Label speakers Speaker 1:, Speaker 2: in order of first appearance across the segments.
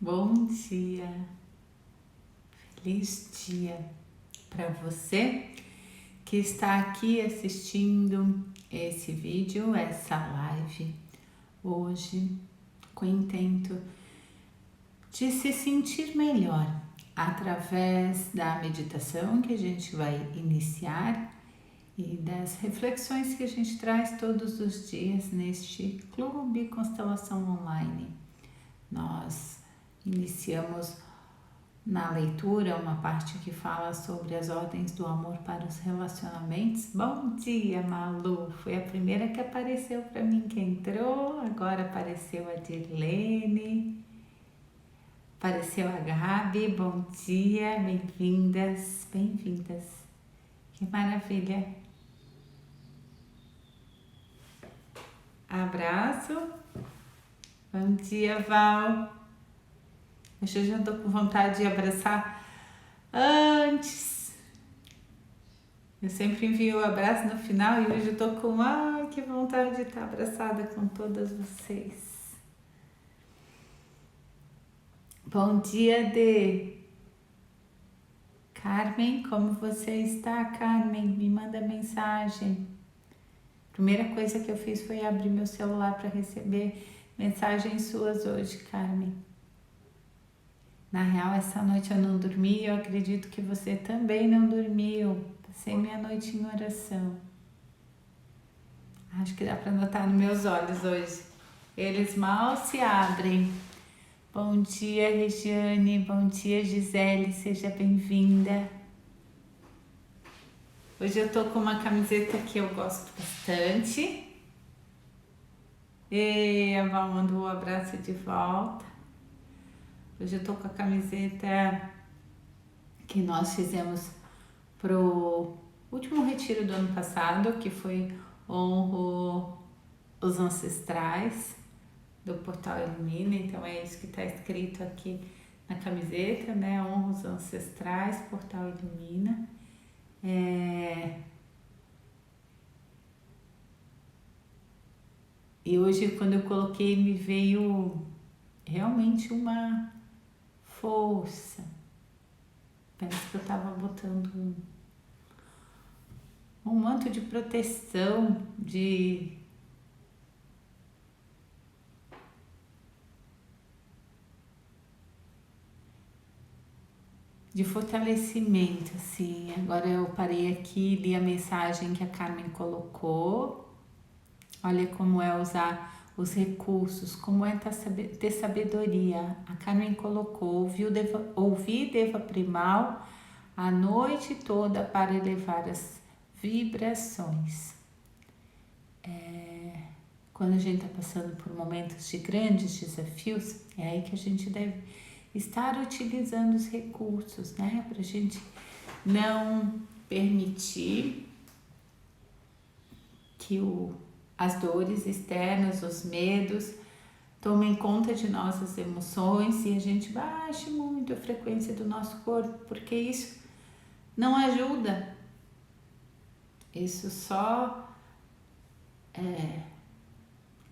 Speaker 1: Bom dia, feliz dia para você que está aqui assistindo esse vídeo, essa live hoje, com o intento de se sentir melhor através da meditação que a gente vai iniciar e das reflexões que a gente traz todos os dias neste Clube Constelação Online. Nós iniciamos na leitura uma parte que fala sobre as ordens do amor para os relacionamentos. Bom dia, Malu! Foi a primeira que apareceu para mim que entrou, agora apareceu a Dirlene, apareceu a Gabi. Bom dia, bem-vindas, bem-vindas. Que maravilha! Abraço. Bom dia, Val. Hoje eu já tô com vontade de abraçar antes. Eu sempre envio o abraço no final e hoje eu tô com que vontade de estar abraçada com todas vocês. Bom dia, Dê. Carmen, como você está, Carmen? Me manda mensagem. Primeira coisa que eu fiz foi abrir meu celular para receber mensagens suas hoje, Carmen. Na real, essa noite eu não dormi e eu acredito que você também não dormiu. Passei minha noite em oração. Acho que dá para notar nos meus olhos hoje. Eles mal se abrem. Bom dia, Regiane. Bom dia, Gisele. Seja bem-vinda. Hoje eu tô com uma camiseta que eu gosto bastante. E a Val mandou um abraço de volta. Hoje eu tô com a camiseta que nós fizemos pro último retiro do ano passado, que foi Honro os Ancestrais do Portal Ilumina. Então é isso que está escrito aqui na camiseta, né? Honro os Ancestrais, Portal Ilumina. E hoje, quando eu coloquei, me veio realmente uma força. Parece que eu estava botando um manto de proteção, de fortalecimento, assim. Agora eu parei aqui, li a mensagem que a Carmen colocou. Olha como é usar os recursos, como é ter sabedoria. A Carmen colocou, ouvir deva primal a noite toda para elevar as vibrações. Quando a gente está passando por momentos de grandes desafios, é aí que a gente deve estar utilizando os recursos, né? Para a gente não permitir que as dores externas, os medos, tomem conta de nossas emoções e a gente baixe muito a frequência do nosso corpo, porque isso não ajuda. Isso só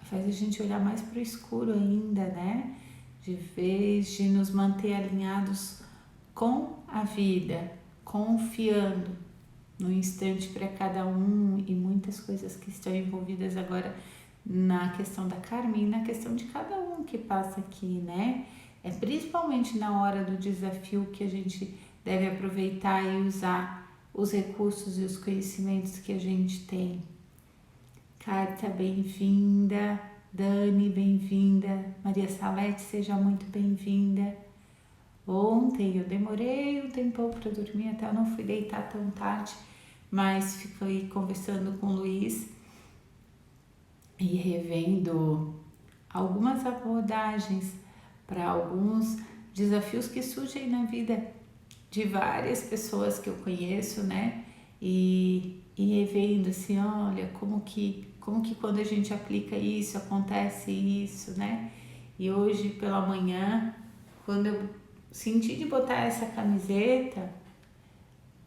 Speaker 1: faz a gente olhar mais para o escuro ainda, né? De vez de nos manter alinhados com a vida, confiando no instante para cada um e muitas coisas que estão envolvidas agora na questão da Carmen e na questão de cada um que passa aqui, né? É principalmente na hora do desafio que a gente deve aproveitar e usar os recursos e os conhecimentos que a gente tem. Carta, bem-vinda. Dani, bem-vinda. Maria Salete, seja muito bem-vinda. Ontem eu demorei um tempão para dormir, até eu não fui deitar tão tarde, mas fiquei conversando com o Luiz e revendo algumas abordagens para alguns desafios que surgem na vida de várias pessoas que eu conheço, né? E revendo assim, olha, como que quando a gente aplica isso, acontece isso, né? E hoje pela manhã, quando eu senti de botar essa camiseta,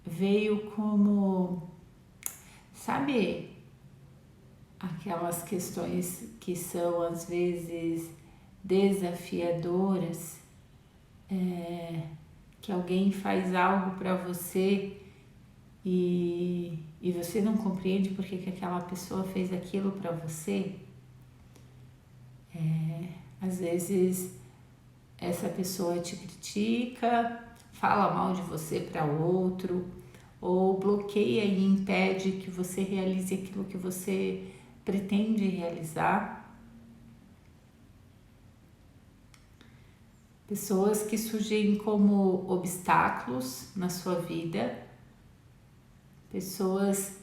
Speaker 1: veio como, sabe, aquelas questões que são às vezes desafiadoras que alguém faz algo para você e você não compreende por que aquela pessoa fez aquilo para você. Às vezes essa pessoa te critica, fala mal de você para outro, ou bloqueia e impede que você realize aquilo que você pretende realizar. Pessoas que surgem como obstáculos na sua vida, pessoas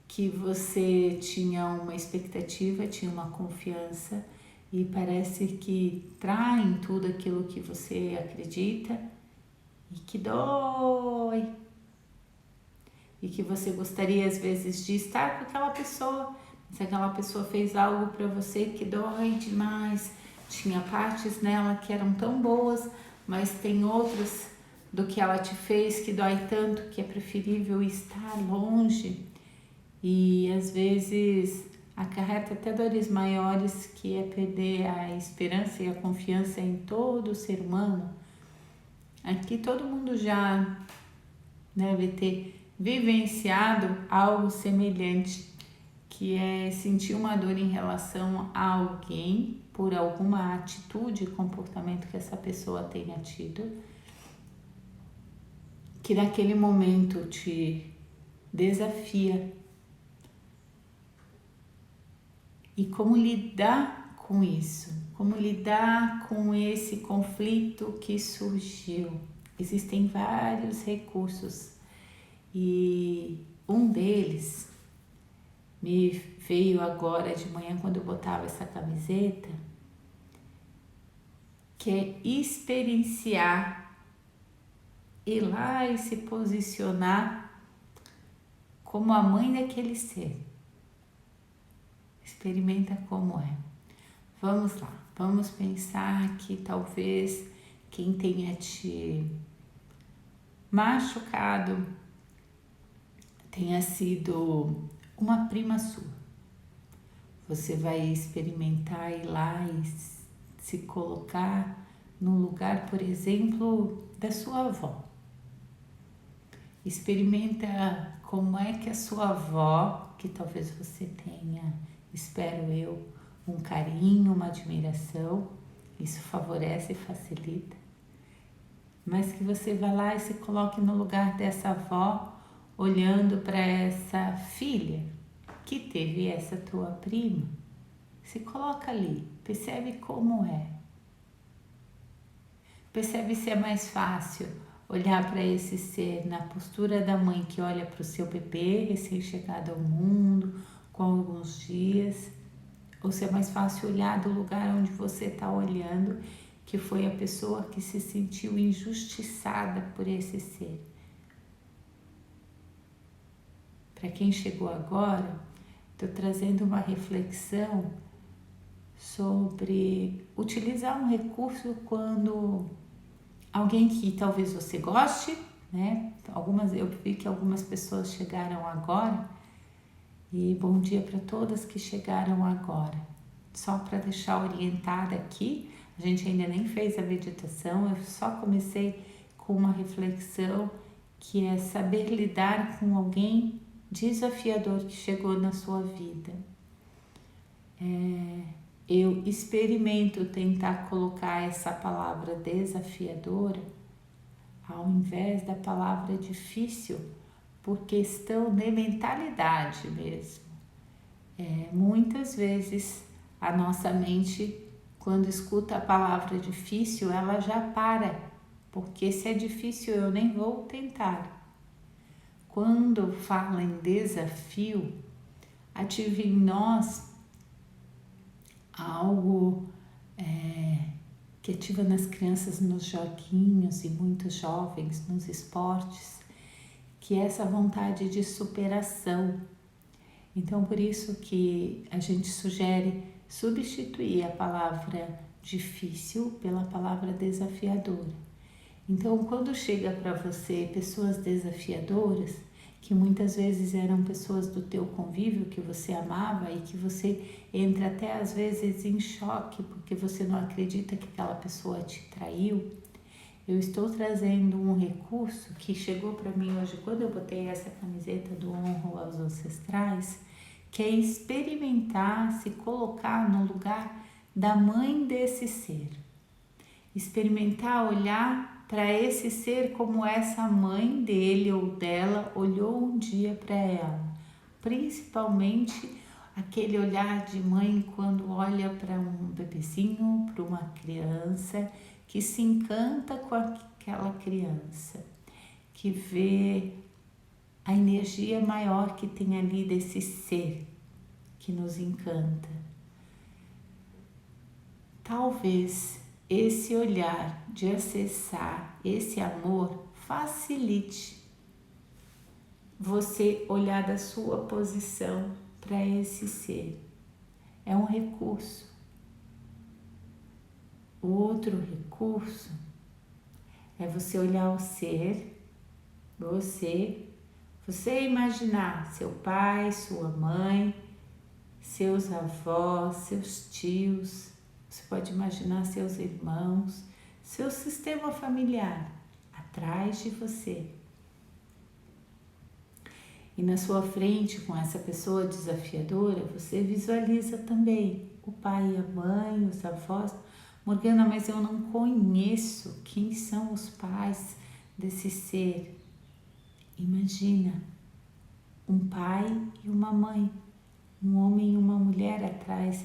Speaker 1: que você tinha uma expectativa, tinha uma confiança e parece que traem tudo aquilo que você acredita e que dói. E que você gostaria às vezes de estar com aquela pessoa, mas aquela pessoa fez algo para você que dói demais. Tinha partes nela que eram tão boas, mas tem outras do que ela te fez que dói tanto que é preferível estar longe. E às vezes acarreta até dores maiores, que é perder a esperança e a confiança em todo ser humano. Aqui todo mundo já deve ter vivenciado algo semelhante, que é sentir uma dor em relação a alguém por alguma atitude e comportamento que essa pessoa tenha tido, que naquele momento te desafia. E como lidar com isso? Como lidar com esse conflito que surgiu? Existem vários recursos e um deles me veio agora de manhã quando eu botava essa camiseta, que é experienciar, ir lá e se posicionar como a mãe daquele ser. Experimenta como é. Vamos lá, vamos pensar que talvez quem tenha te machucado tenha sido uma prima sua. Você vai experimentar ir lá e se colocar no lugar, por exemplo, da sua avó. Experimenta como é que a sua avó, que talvez você tenha, espero eu, um carinho, uma admiração, isso favorece e facilita, mas que você vá lá e se coloque no lugar dessa avó, olhando para essa filha que teve essa tua prima. Se coloca ali, percebe como é. Percebe se é mais fácil olhar para esse ser na postura da mãe que olha para o seu bebê recém-chegado ao mundo, com alguns dias, ou se é mais fácil olhar do lugar onde você está olhando, que foi a pessoa que se sentiu injustiçada por esse ser. Para quem chegou agora, estou trazendo uma reflexão sobre utilizar um recurso quando alguém que talvez você goste, né? Eu vi que algumas pessoas chegaram agora, e bom dia para todas que chegaram agora. Só para deixar orientada aqui, a gente ainda nem fez a meditação, eu só comecei com uma reflexão que é saber lidar com alguém desafiador que chegou na sua vida. Eu experimento tentar colocar essa palavra desafiadora ao invés da palavra difícil, por questão de mentalidade mesmo. Muitas vezes a nossa mente, quando escuta a palavra difícil, ela já para, porque se é difícil eu nem vou tentar. Quando fala em desafio, ativa em nós algo que ativa nas crianças, nos joguinhos e muitos jovens nos esportes, que é essa vontade de superação. Então, por isso que a gente sugere substituir a palavra difícil pela palavra desafiadora. Então, quando chega para você pessoas desafiadoras, que muitas vezes eram pessoas do teu convívio que você amava e que você entra até às vezes em choque porque você não acredita que aquela pessoa te traiu, eu estou trazendo um recurso que chegou para mim hoje quando eu botei essa camiseta do Honro aos Ancestrais, que é experimentar se colocar no lugar da mãe desse ser. Experimentar olhar para esse ser como essa mãe dele ou dela olhou um dia para ela. Principalmente aquele olhar de mãe quando olha para um bebezinho, para uma criança, que se encanta com aquela criança, que vê a energia maior que tem ali desse ser que nos encanta. Talvez esse olhar de acessar esse amor facilite você olhar da sua posição para esse ser. É um recurso. O outro recurso é você olhar o ser, você imaginar seu pai, sua mãe, seus avós, seus tios, você pode imaginar seus irmãos, seu sistema familiar atrás de você. E na sua frente, com essa pessoa desafiadora, você visualiza também o pai e a mãe, os avós. Morgana, mas eu não conheço quem são os pais desse ser. Imagina um pai e uma mãe, um homem e uma mulher atrás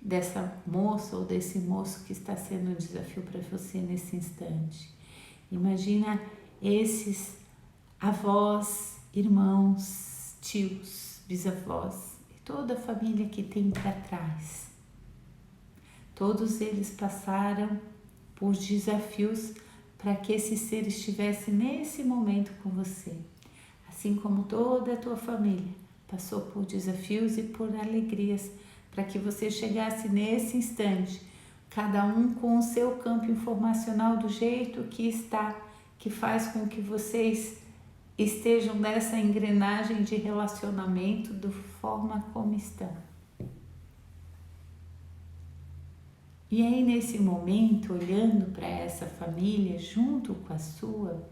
Speaker 1: dessa moça ou desse moço que está sendo um desafio para você nesse instante. Imagina esses avós, irmãos, tios, bisavós e toda a família que tem para trás. Todos eles passaram por desafios para que esse ser estivesse nesse momento com você. Assim como toda a tua família passou por desafios e por alegrias para que você chegasse nesse instante, cada um com o seu campo informacional do jeito que está, que faz com que vocês estejam nessa engrenagem de relacionamento da forma como estão. E aí nesse momento, olhando para essa família junto com a sua,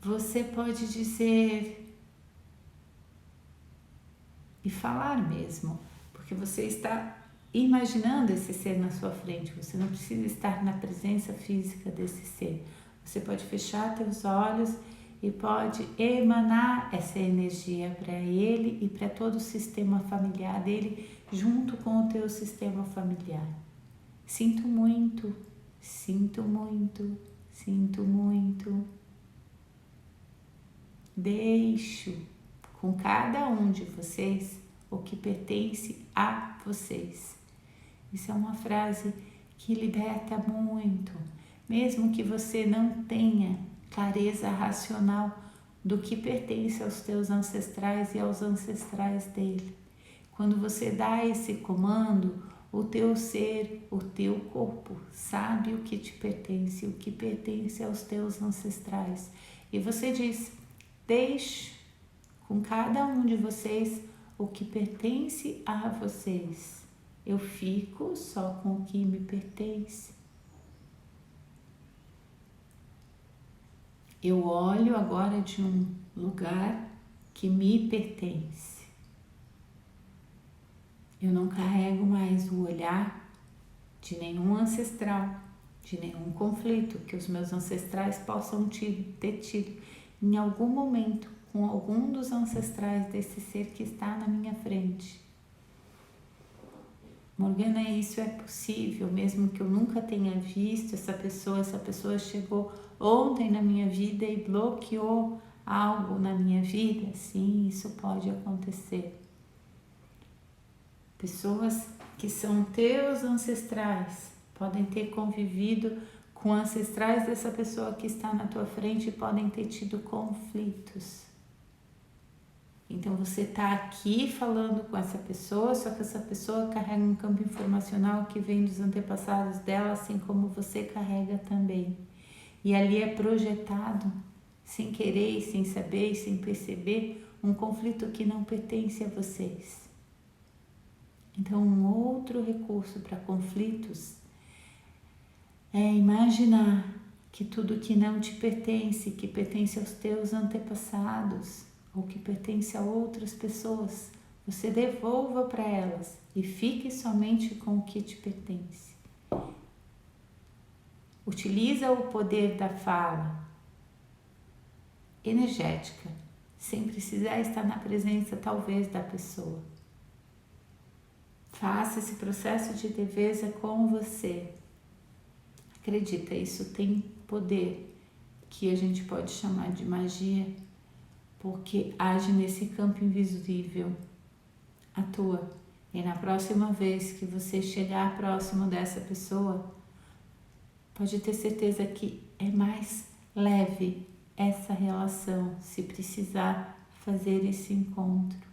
Speaker 1: você pode dizer e falar mesmo, porque você está imaginando esse ser na sua frente, você não precisa estar na presença física desse ser. Você pode fechar teus olhos e pode emanar essa energia para ele e para todo o sistema familiar dele, junto com o teu sistema familiar. Sinto muito, sinto muito, sinto muito. Deixo com cada um de vocês o que pertence a vocês. Isso é uma frase que liberta muito, mesmo que você não tenha clareza racional do que pertence aos teus ancestrais e aos ancestrais dele. Quando você dá esse comando, o teu ser, o teu corpo sabe o que te pertence, o que pertence aos teus ancestrais. E você diz: deixe com cada um de vocês o que pertence a vocês. Eu fico só com o que me pertence. Eu olho agora de um lugar que me pertence. Eu não carrego mais o olhar de nenhum ancestral, de nenhum conflito que os meus ancestrais possam ter tido em algum momento com algum dos ancestrais desse ser que está na minha frente. Morgana, isso é possível, mesmo que eu nunca tenha visto essa pessoa chegou ontem na minha vida e bloqueou algo na minha vida? Sim, isso pode acontecer. Pessoas que são teus ancestrais podem ter convivido com ancestrais dessa pessoa que está na tua frente e podem ter tido conflitos. Então você está aqui falando com essa pessoa, só que essa pessoa carrega um campo informacional que vem dos antepassados dela, assim como você carrega também. E ali é projetado, sem querer, sem saber, sem perceber, um conflito que não pertence a vocês. Então, um outro recurso para conflitos é imaginar que tudo que não te pertence, que pertence aos teus antepassados ou que pertence a outras pessoas, você devolva para elas e fique somente com o que te pertence. Utiliza o poder da fala energética, sem precisar estar na presença talvez da pessoa. Faça esse processo de defesa com você. Acredita, isso tem poder que a gente pode chamar de magia, porque age nesse campo invisível, atua. E na próxima vez que você chegar próximo dessa pessoa, pode ter certeza que é mais leve essa relação, se precisar fazer esse encontro.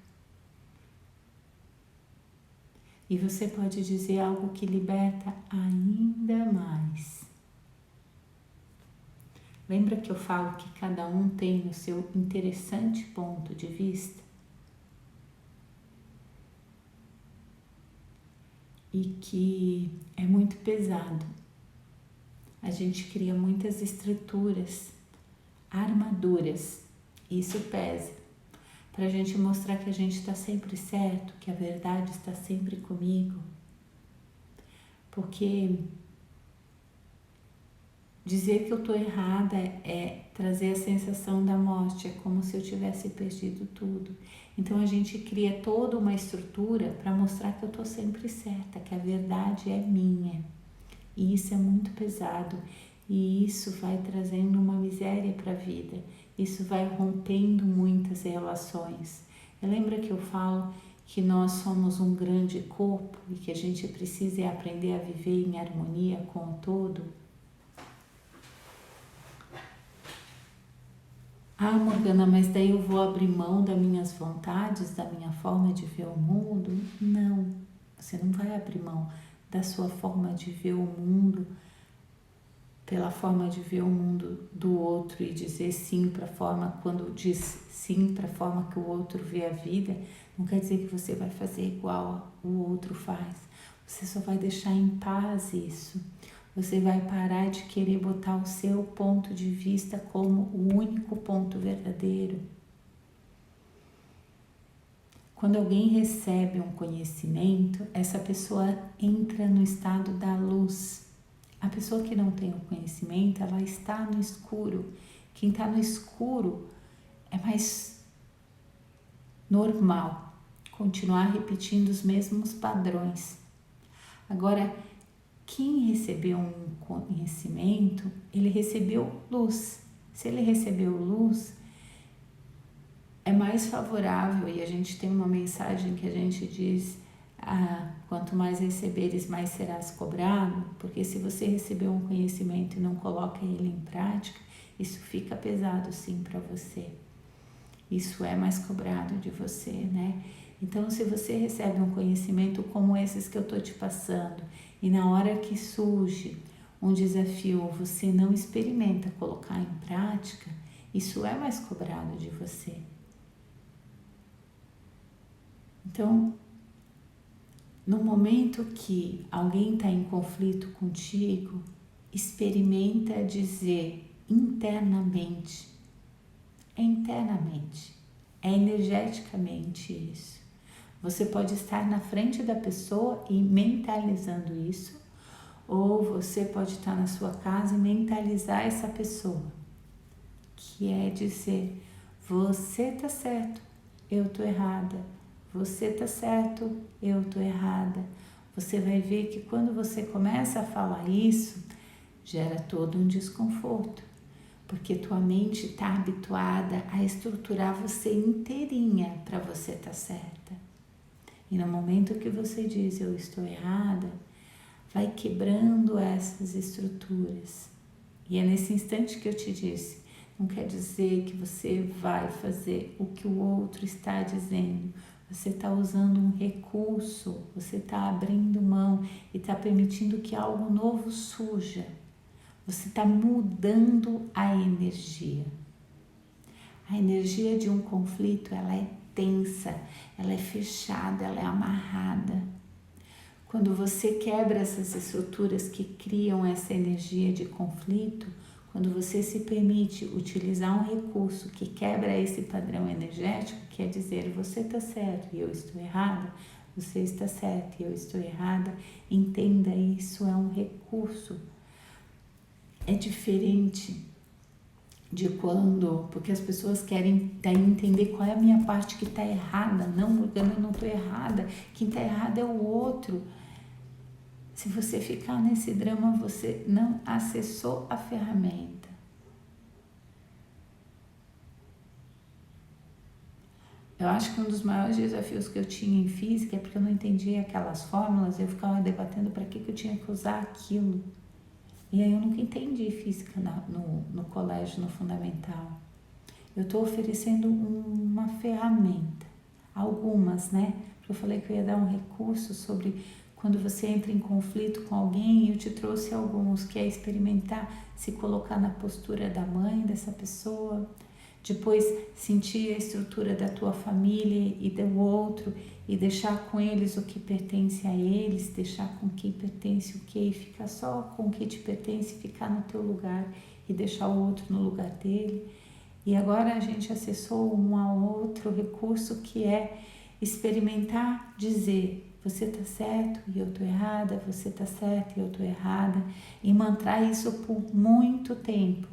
Speaker 1: E você pode dizer algo que liberta ainda mais. Lembra que eu falo que cada um tem o seu interessante ponto de vista? E que é muito pesado. A gente cria muitas estruturas, armaduras. Isso pesa. Para a gente mostrar que a gente está sempre certo, que a verdade está sempre comigo. Porque dizer que eu estou errada é trazer a sensação da morte, é como se eu tivesse perdido tudo. Então a gente cria toda uma estrutura para mostrar que eu estou sempre certa, que a verdade é minha. E isso é muito pesado. E isso vai trazendo uma miséria para a vida. Isso vai rompendo muitas relações. Lembra que eu falo que nós somos um grande corpo e que a gente precisa aprender a viver em harmonia com o todo? Ah, Morgana, mas daí eu vou abrir mão das minhas vontades, da minha forma de ver o mundo? Não, você não vai abrir mão da sua forma de ver o mundo pela forma de ver o mundo do outro e dizer sim para a forma, quando diz sim para a forma que o outro vê a vida, não quer dizer que você vai fazer igual o outro faz. Você só vai deixar em paz isso. Você vai parar de querer botar o seu ponto de vista como o único ponto verdadeiro. Quando alguém recebe um conhecimento, essa pessoa entra no estado da luz. A pessoa que não tem o conhecimento, ela está no escuro. Quem está no escuro é mais normal continuar repetindo os mesmos padrões. Agora, quem recebeu um conhecimento, ele recebeu luz. Se ele recebeu luz, é mais favorável, e a gente tem uma mensagem que a gente diz: quanto mais receberes, mais serás cobrado, porque se você recebeu um conhecimento e não coloca ele em prática, isso fica pesado sim para você. Isso é mais cobrado de você, né? Então, se você recebe um conhecimento como esses que eu estou te passando, e na hora que surge um desafio, você não experimenta colocar em prática, isso é mais cobrado de você. Então, no momento que alguém está em conflito contigo, experimenta dizer internamente, é energeticamente isso. Você pode estar na frente da pessoa e mentalizando isso, ou você pode estar na sua casa e mentalizar essa pessoa, que é dizer: você tá certo, eu tô errada. Você tá certo, eu tô errada. Você vai ver que quando você começa a falar isso, gera todo um desconforto, porque tua mente está habituada a estruturar você inteirinha para você estar certa. E no momento que você diz eu estou errada, vai quebrando essas estruturas. E é nesse instante que eu te disse, não quer dizer que você vai fazer o que o outro está dizendo. Você está usando um recurso, você está abrindo mão e está permitindo que algo novo surja. Você está mudando a energia. A energia de um conflito, ela é tensa, ela é fechada, ela é amarrada. Quando você quebra essas estruturas que criam essa energia de conflito, Quando você se permite utilizar um recurso que quebra esse padrão energético, quer dizer, você está certo e eu estou errada, você está certo e eu estou errada, entenda, isso é um recurso. É diferente de quando, porque as pessoas querem daí entender qual é a minha parte que está errada. Não, Morgana, eu não estou errada, quem está errado é o outro. Se você ficar nesse drama, você não acessou a ferramenta. Eu acho que um dos maiores desafios que eu tinha em física é porque eu não entendia aquelas fórmulas, eu ficava debatendo para que eu tinha que usar aquilo. E aí eu nunca entendi física no colégio, no fundamental. Eu estou oferecendo uma ferramenta, algumas, né? Porque eu falei que eu ia dar um recurso sobre quando você entra em conflito com alguém, e eu te trouxe alguns, que é experimentar se colocar na postura da mãe dessa pessoa, depois sentir a estrutura da tua família e do outro e deixar com eles o que pertence a eles, deixar com quem pertence o que, e ficar só com o que te pertence, ficar no teu lugar e deixar o outro no lugar dele. E agora a gente acessou um a outro recurso que é experimentar dizer: você está certo e eu estou errada, você está certo e eu estou errada, e mantrar isso por muito tempo.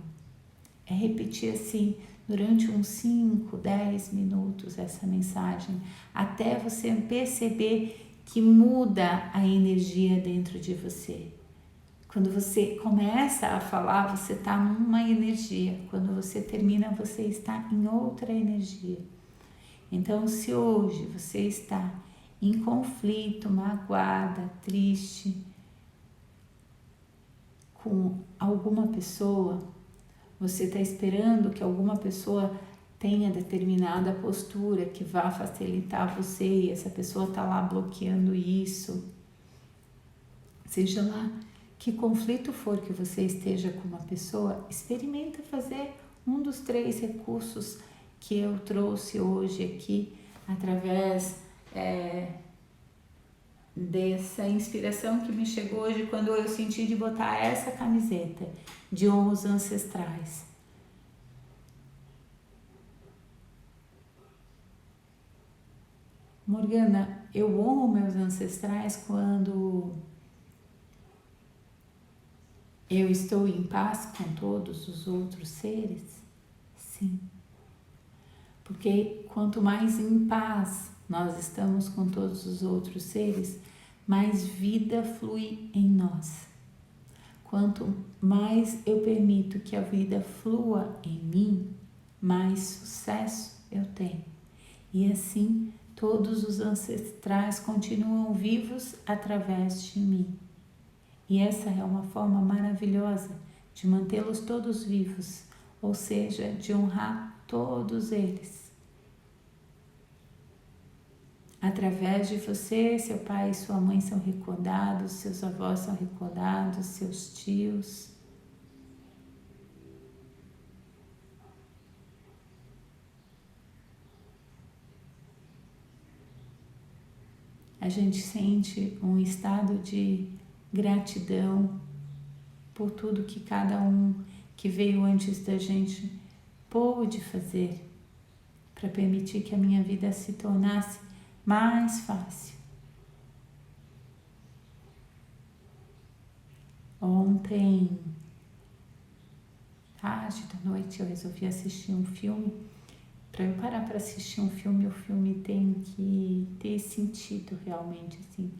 Speaker 1: É repetir assim durante uns 5, 10 minutos essa mensagem, até você perceber que muda a energia dentro de você. Quando você começa a falar, você está numa energia. Quando você termina, você está em outra energia. Então, se hoje você está em conflito, magoada, triste com alguma pessoa, você está esperando que alguma pessoa tenha determinada postura que vá facilitar você, e essa pessoa está lá bloqueando isso. Seja lá que conflito for que você esteja com uma pessoa, experimenta fazer um dos 3 recursos que eu trouxe hoje aqui, através dessa inspiração que me chegou hoje quando eu senti de botar essa camiseta de honros ancestrais. Morgana, eu honro meus ancestrais quando eu estou em paz com todos os outros seres? Sim. Porque quanto mais em paz nós estamos com todos os outros seres, mais vida flui em nós. Quanto mais eu permito que a vida flua em mim, mais sucesso eu tenho. E assim, todos os ancestrais continuam vivos através de mim. E essa é uma forma maravilhosa de mantê-los todos vivos, ou seja, de honrar todos eles. Através de você, seu pai e sua mãe são recordados, seus avós são recordados, seus tios. A gente sente um estado de gratidão por tudo que cada um que veio antes da gente pôde fazer para permitir que a minha vida se tornasse mais fácil. Ontem, tarde da noite, eu resolvi assistir um filme. Para eu parar para assistir um filme, o filme tem que ter sentido realmente, assim.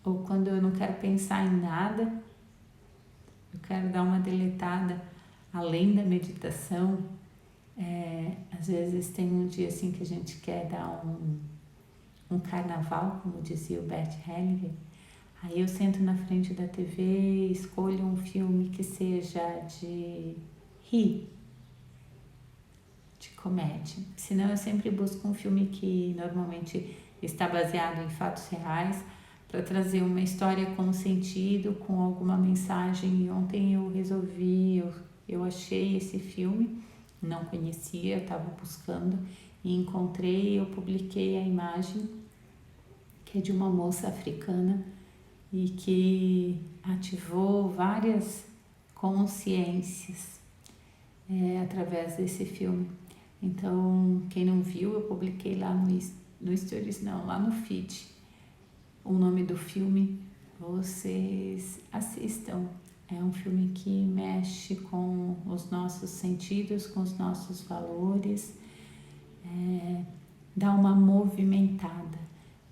Speaker 1: Ou quando eu não quero pensar em nada, eu quero dar uma deletada além da meditação. Às vezes tem um dia assim que a gente quer dar um carnaval, como dizia o Bert Hellinger. Aí eu sento na frente da TV, escolho um filme que seja de rir, de comédia. Senão eu sempre busco um filme que normalmente está baseado em fatos reais, para trazer uma história com sentido, com alguma mensagem. E ontem eu resolvi, eu achei esse filme, não conhecia, estava buscando e encontrei. Eu publiquei a imagem, que é de uma moça africana e que ativou várias consciências através desse filme. Então, quem não viu, eu publiquei lá no Stories, não, lá no feed, o nome do filme, vocês assistam. É um filme que mexe com os nossos sentidos, com os nossos valores, dá uma movimentada.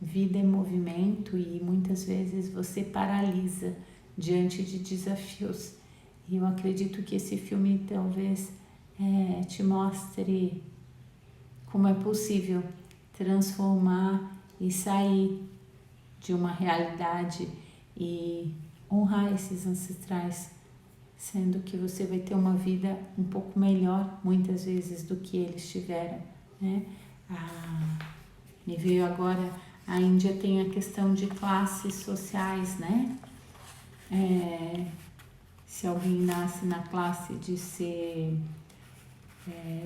Speaker 1: Vida é movimento e muitas vezes você paralisa diante de desafios. E eu acredito que esse filme talvez te mostre como é possível transformar e sair de uma realidade e honrar esses ancestrais, sendo que você vai ter uma vida um pouco melhor muitas vezes do que eles tiveram, né? Me veio agora, a Índia tem a questão de classes sociais, né? Se alguém nasce na classe de ser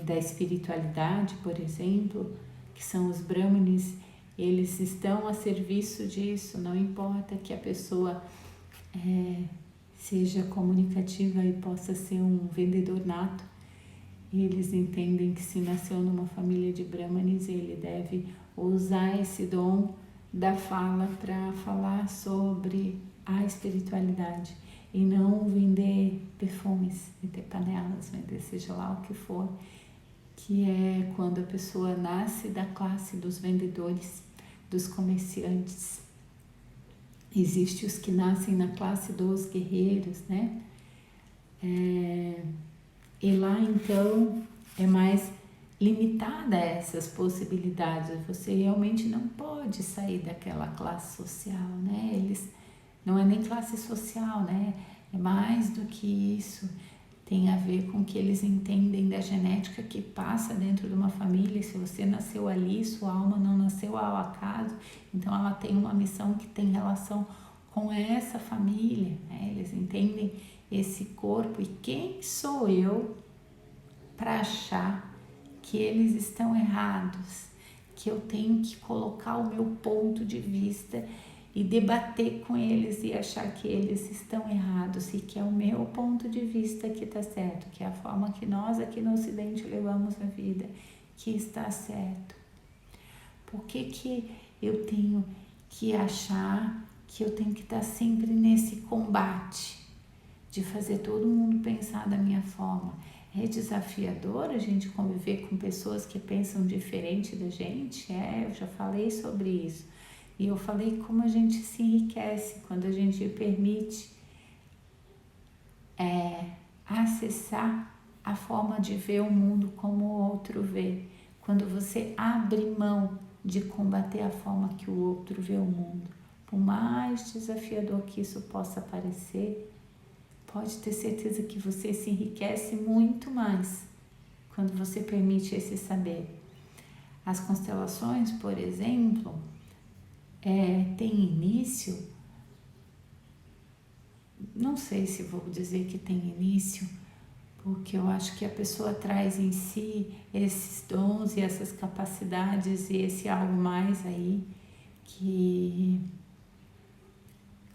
Speaker 1: da espiritualidade, por exemplo, que são os brahmanes, eles estão a serviço disso, não importa que a pessoa seja comunicativa e possa ser um vendedor nato, eles entendem que se nasceu numa família de brahmanes, ele deve usar esse dom da fala para falar sobre a espiritualidade e não vender perfumes, vender panelas, vender seja lá o que for, que é quando a pessoa nasce da classe dos vendedores, dos comerciantes. Existem os que nascem na classe dos guerreiros, né? E lá então é mais limitada essas possibilidades. Você realmente não pode sair daquela classe social, né? Eles não é nem classe social, né? É mais do que isso. Tem a ver com que eles entendem da genética que passa dentro de uma família. Se você nasceu ali, sua alma não nasceu ao acaso. Então ela tem uma missão que tem relação com essa família, né? Eles entendem esse corpo. E quem sou eu para achar que eles estão errados? Que eu tenho que colocar o meu ponto de vista e debater com eles e achar que eles estão errados e que é o meu ponto de vista que está certo, que é a forma que nós aqui no Ocidente levamos a vida, que está certo. Por que eu tenho que achar que eu tenho que estar sempre nesse combate de fazer todo mundo pensar da minha forma? É desafiador a gente conviver com pessoas que pensam diferente da gente? Eu já falei sobre isso. E eu falei como a gente se enriquece quando a gente permite acessar a forma de ver o mundo como o outro vê. Quando você abre mão de combater a forma que o outro vê o mundo. Por mais desafiador que isso possa parecer, pode ter certeza que você se enriquece muito mais quando você permite esse saber. As constelações, por exemplo, tem início, não sei se vou dizer que tem início, porque eu acho que a pessoa traz em si esses dons e essas capacidades e esse algo mais aí que,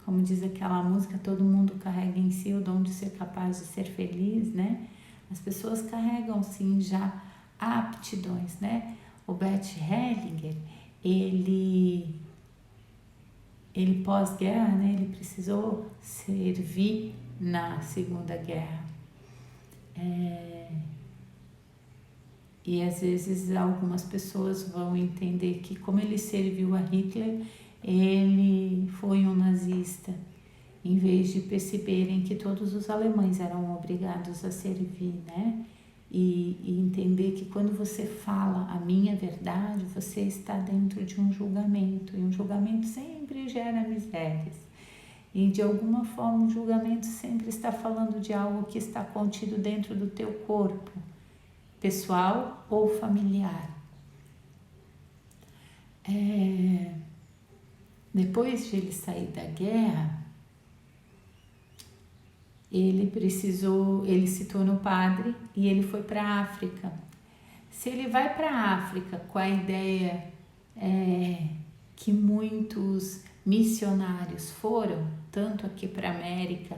Speaker 1: como diz aquela música, todo mundo carrega em si o dom de ser capaz de ser feliz, né? As pessoas carregam sim já aptidões, né? O Bert Hellinger, ele pós-guerra, né, ele precisou servir na Segunda Guerra. E às vezes algumas pessoas vão entender que como ele serviu a Hitler, ele foi um nazista, em vez de perceberem que todos os alemães eram obrigados a servir, né? E entender que quando você fala a minha verdade, você está dentro de um julgamento, e um julgamento sempre gera misérias. E de alguma forma o julgamento sempre está falando de algo que está contido dentro do teu corpo, pessoal ou familiar. Depois de ele sair da guerra, ele se tornou padre e ele foi para a África. Se ele vai para a África com a ideia que muitos missionários foram, tanto aqui para a América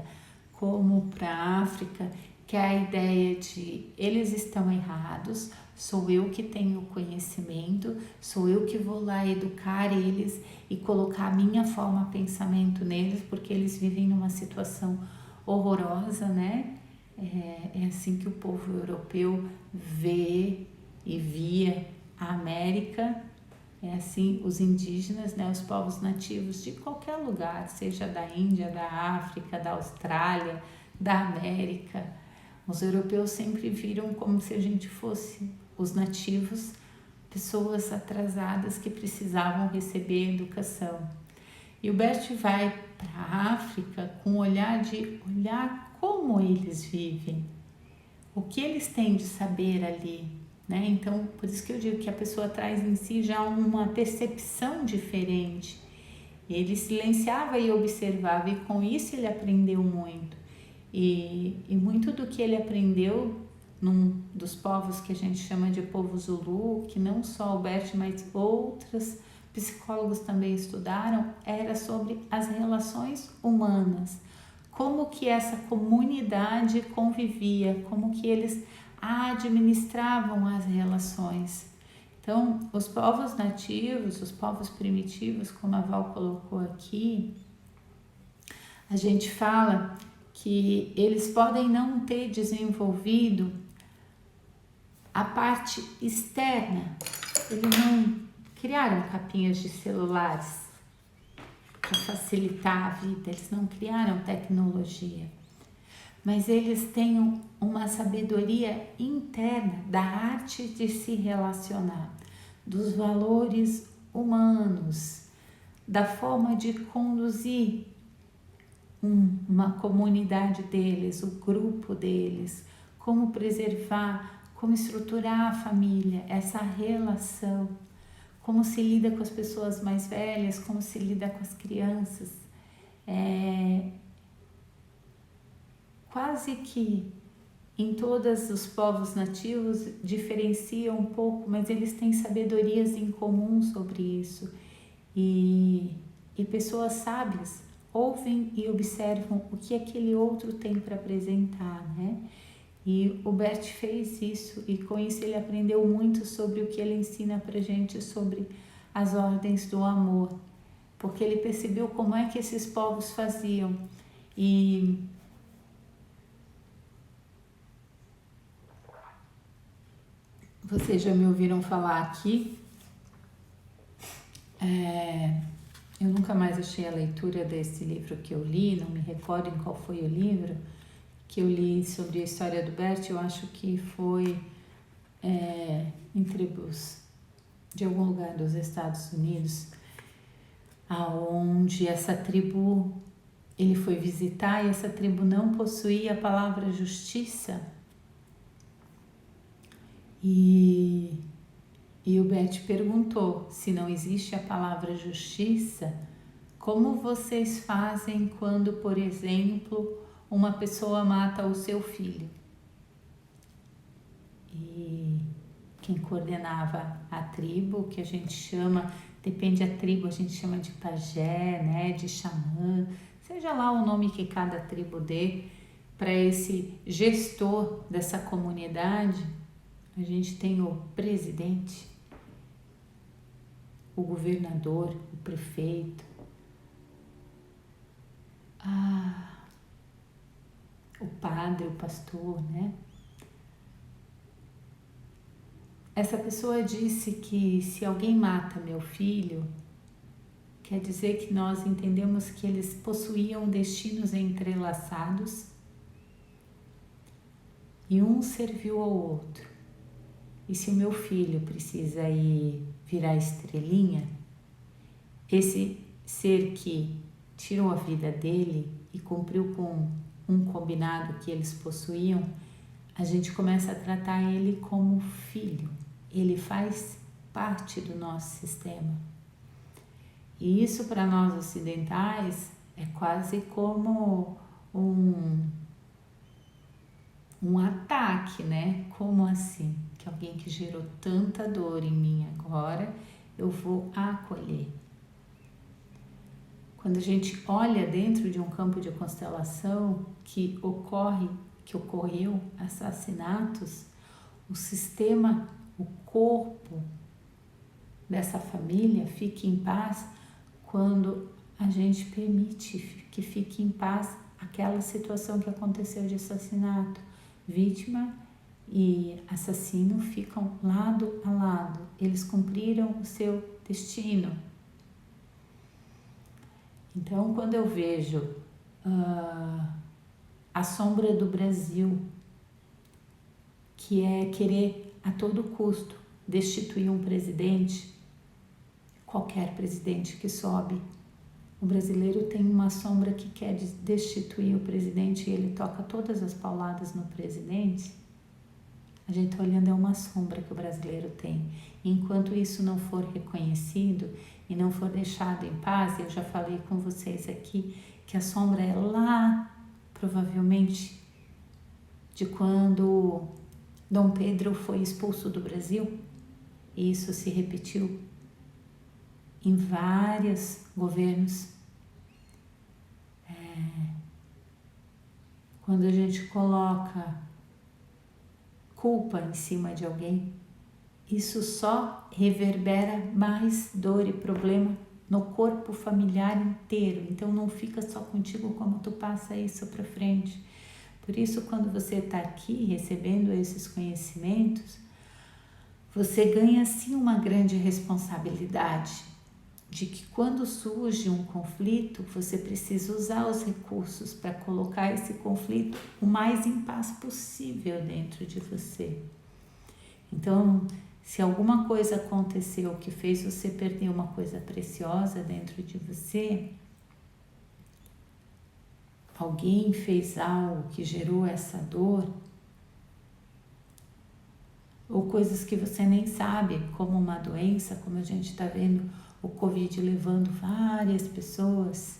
Speaker 1: como para a África, que é a ideia de eles estão errados, sou eu que tenho conhecimento, sou eu que vou lá educar eles e colocar a minha forma de pensamento neles, porque eles vivem numa situação horrorosa, né? É assim que o povo europeu vê e via a América, é assim os indígenas, né? Os povos nativos de qualquer lugar, seja da Índia, da África, da Austrália, da América. Os europeus sempre viram como se a gente fosse os nativos, pessoas atrasadas que precisavam receber educação. E o Bert vai para a África com o olhar de olhar como eles vivem, o que eles têm de saber ali, né? Então, por isso que eu digo que a pessoa traz em si já uma percepção diferente. Ele silenciava e observava, e com isso ele aprendeu muito. E muito do que ele aprendeu num dos povos que a gente chama de povo Zulu, que não só o Bert, mas outros psicólogos também estudaram, era sobre as relações humanas, como que essa comunidade convivia, como que eles administravam as relações. Então, os povos nativos, os povos primitivos, como a Val colocou aqui, a gente fala que eles podem não ter desenvolvido a parte externa, eles não criaram capinhas de celulares para facilitar a vida, eles não criaram tecnologia, mas eles têm uma sabedoria interna da arte de se relacionar, dos valores humanos, da forma de conduzir uma comunidade deles, o grupo deles, como preservar, como estruturar a família, essa relação, como se lida com as pessoas mais velhas, como se lida com as crianças. Quase que em todos os povos nativos diferenciam um pouco, mas eles têm sabedorias em comum sobre isso. E pessoas sábias ouvem e observam o que aquele outro tem para apresentar, né? E o Bert fez isso, e com isso ele aprendeu muito sobre o que ele ensina pra gente sobre as ordens do amor, porque ele percebeu como é que esses povos faziam. E vocês já me ouviram falar aqui, eu nunca mais achei a leitura desse livro que eu li, não me recordo em qual foi o livro que eu li sobre a história do Bert. Eu acho que foi em tribos de algum lugar dos Estados Unidos, aonde essa tribo ele foi visitar, e essa tribo não possuía a palavra justiça. E o Bert perguntou: se não existe a palavra justiça, como vocês fazem quando, por exemplo, uma pessoa mata o seu filho? E quem coordenava a tribo, que a gente chama, depende da tribo, a gente chama de pajé, né, de xamã, seja lá o nome que cada tribo dê para esse gestor dessa comunidade, a gente tem o presidente, o governador, o prefeito, o padre, o pastor, né? Essa pessoa disse que se alguém mata meu filho, quer dizer que nós entendemos que eles possuíam destinos entrelaçados e um serviu ao outro. E se o meu filho precisa ir virar estrelinha, esse ser que tirou a vida dele e cumpriu com um combinado que eles possuíam, a gente começa a tratar ele como filho. Ele faz parte do nosso sistema. E isso para nós ocidentais é quase como um ataque, né? Como assim? Que alguém que gerou tanta dor em mim agora, eu vou acolher. Quando a gente olha dentro de um campo de constelação que ocorreu assassinatos, o sistema, o corpo dessa família fica em paz quando a gente permite que fique em paz aquela situação que aconteceu de assassinato. Vítima e assassino ficam lado a lado, eles cumpriram o seu destino. Então, quando eu vejo a sombra do Brasil, que é querer a todo custo destituir um presidente, qualquer presidente que sobe, o brasileiro tem uma sombra que quer destituir o presidente e ele toca todas as pauladas no presidente. A gente está olhando, é uma sombra que o brasileiro tem. Enquanto isso não for reconhecido e não for deixado em paz, eu já falei com vocês aqui que a sombra é lá, provavelmente, de quando Dom Pedro foi expulso do Brasil. E isso se repetiu em vários governos. Quando a gente coloca culpa em cima de alguém, isso só reverbera mais dor e problema no corpo familiar inteiro. Então não fica só contigo como tu passa isso para frente. Por isso, quando você está aqui recebendo esses conhecimentos, você ganha sim uma grande responsabilidade de que quando surge um conflito, você precisa usar os recursos para colocar esse conflito o mais em paz possível dentro de você. Então, se alguma coisa aconteceu que fez você perder uma coisa preciosa dentro de você, alguém fez algo que gerou essa dor, ou coisas que você nem sabe, como uma doença, como a gente está vendo o Covid levando várias pessoas.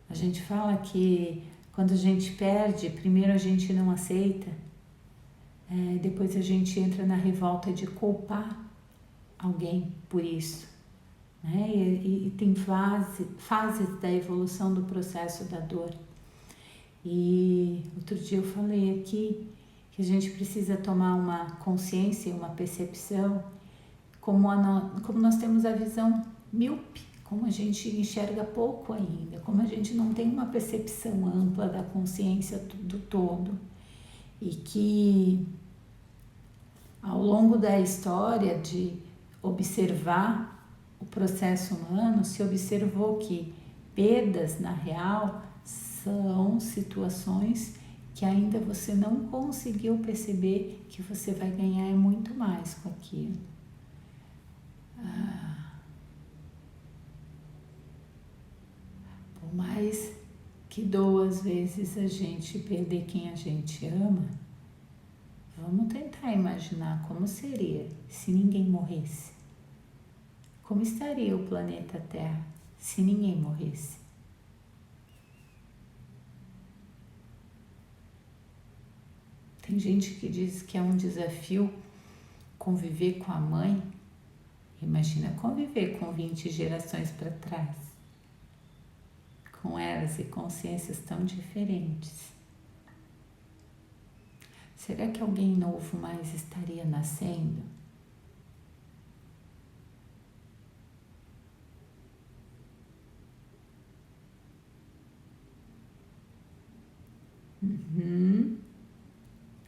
Speaker 1: A gente fala que quando a gente perde, primeiro a gente não aceita, depois a gente entra na revolta de culpar alguém por isso. Né? E tem fases da evolução do processo da dor. E outro dia eu falei aqui que a gente precisa tomar uma consciência, uma percepção, como nós temos a visão míope, como a gente enxerga pouco ainda, como a gente não tem uma percepção ampla da consciência do todo. E que ao longo da história de observar o processo humano, se observou que perdas, na real, são situações que ainda você não conseguiu perceber que você vai ganhar muito mais com aquilo. Por mais que doa às vezes a gente perder quem a gente ama, vamos tentar imaginar como seria se ninguém morresse. Como estaria o planeta Terra se ninguém morresse? Tem gente que diz que é um desafio conviver com a mãe. Imagina conviver com 20 gerações para trás, com eras e consciências tão diferentes. Será que alguém novo mais estaria nascendo?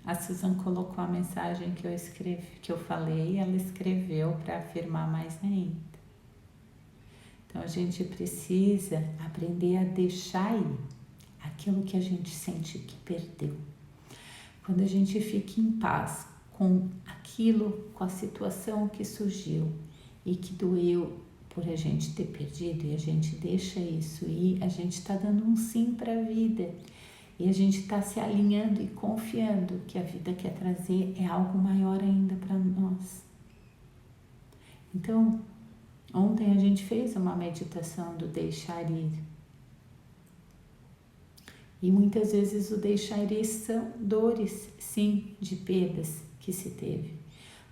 Speaker 1: A Susan colocou a mensagem que eu escrevi, que eu falei, ela escreveu para afirmar mais ainda. Então a gente precisa aprender a deixar ir aquilo que a gente sente que perdeu. Quando a gente fica em paz com aquilo, com a situação que surgiu e que doeu por a gente ter perdido, e a gente deixa isso ir, a gente está dando um sim para a vida. E a gente está se alinhando e confiando que a vida quer trazer é algo maior ainda para nós. Então, ontem a gente fez uma meditação do deixar ir. E muitas vezes o deixar ir são dores, sim, de perdas que se teve.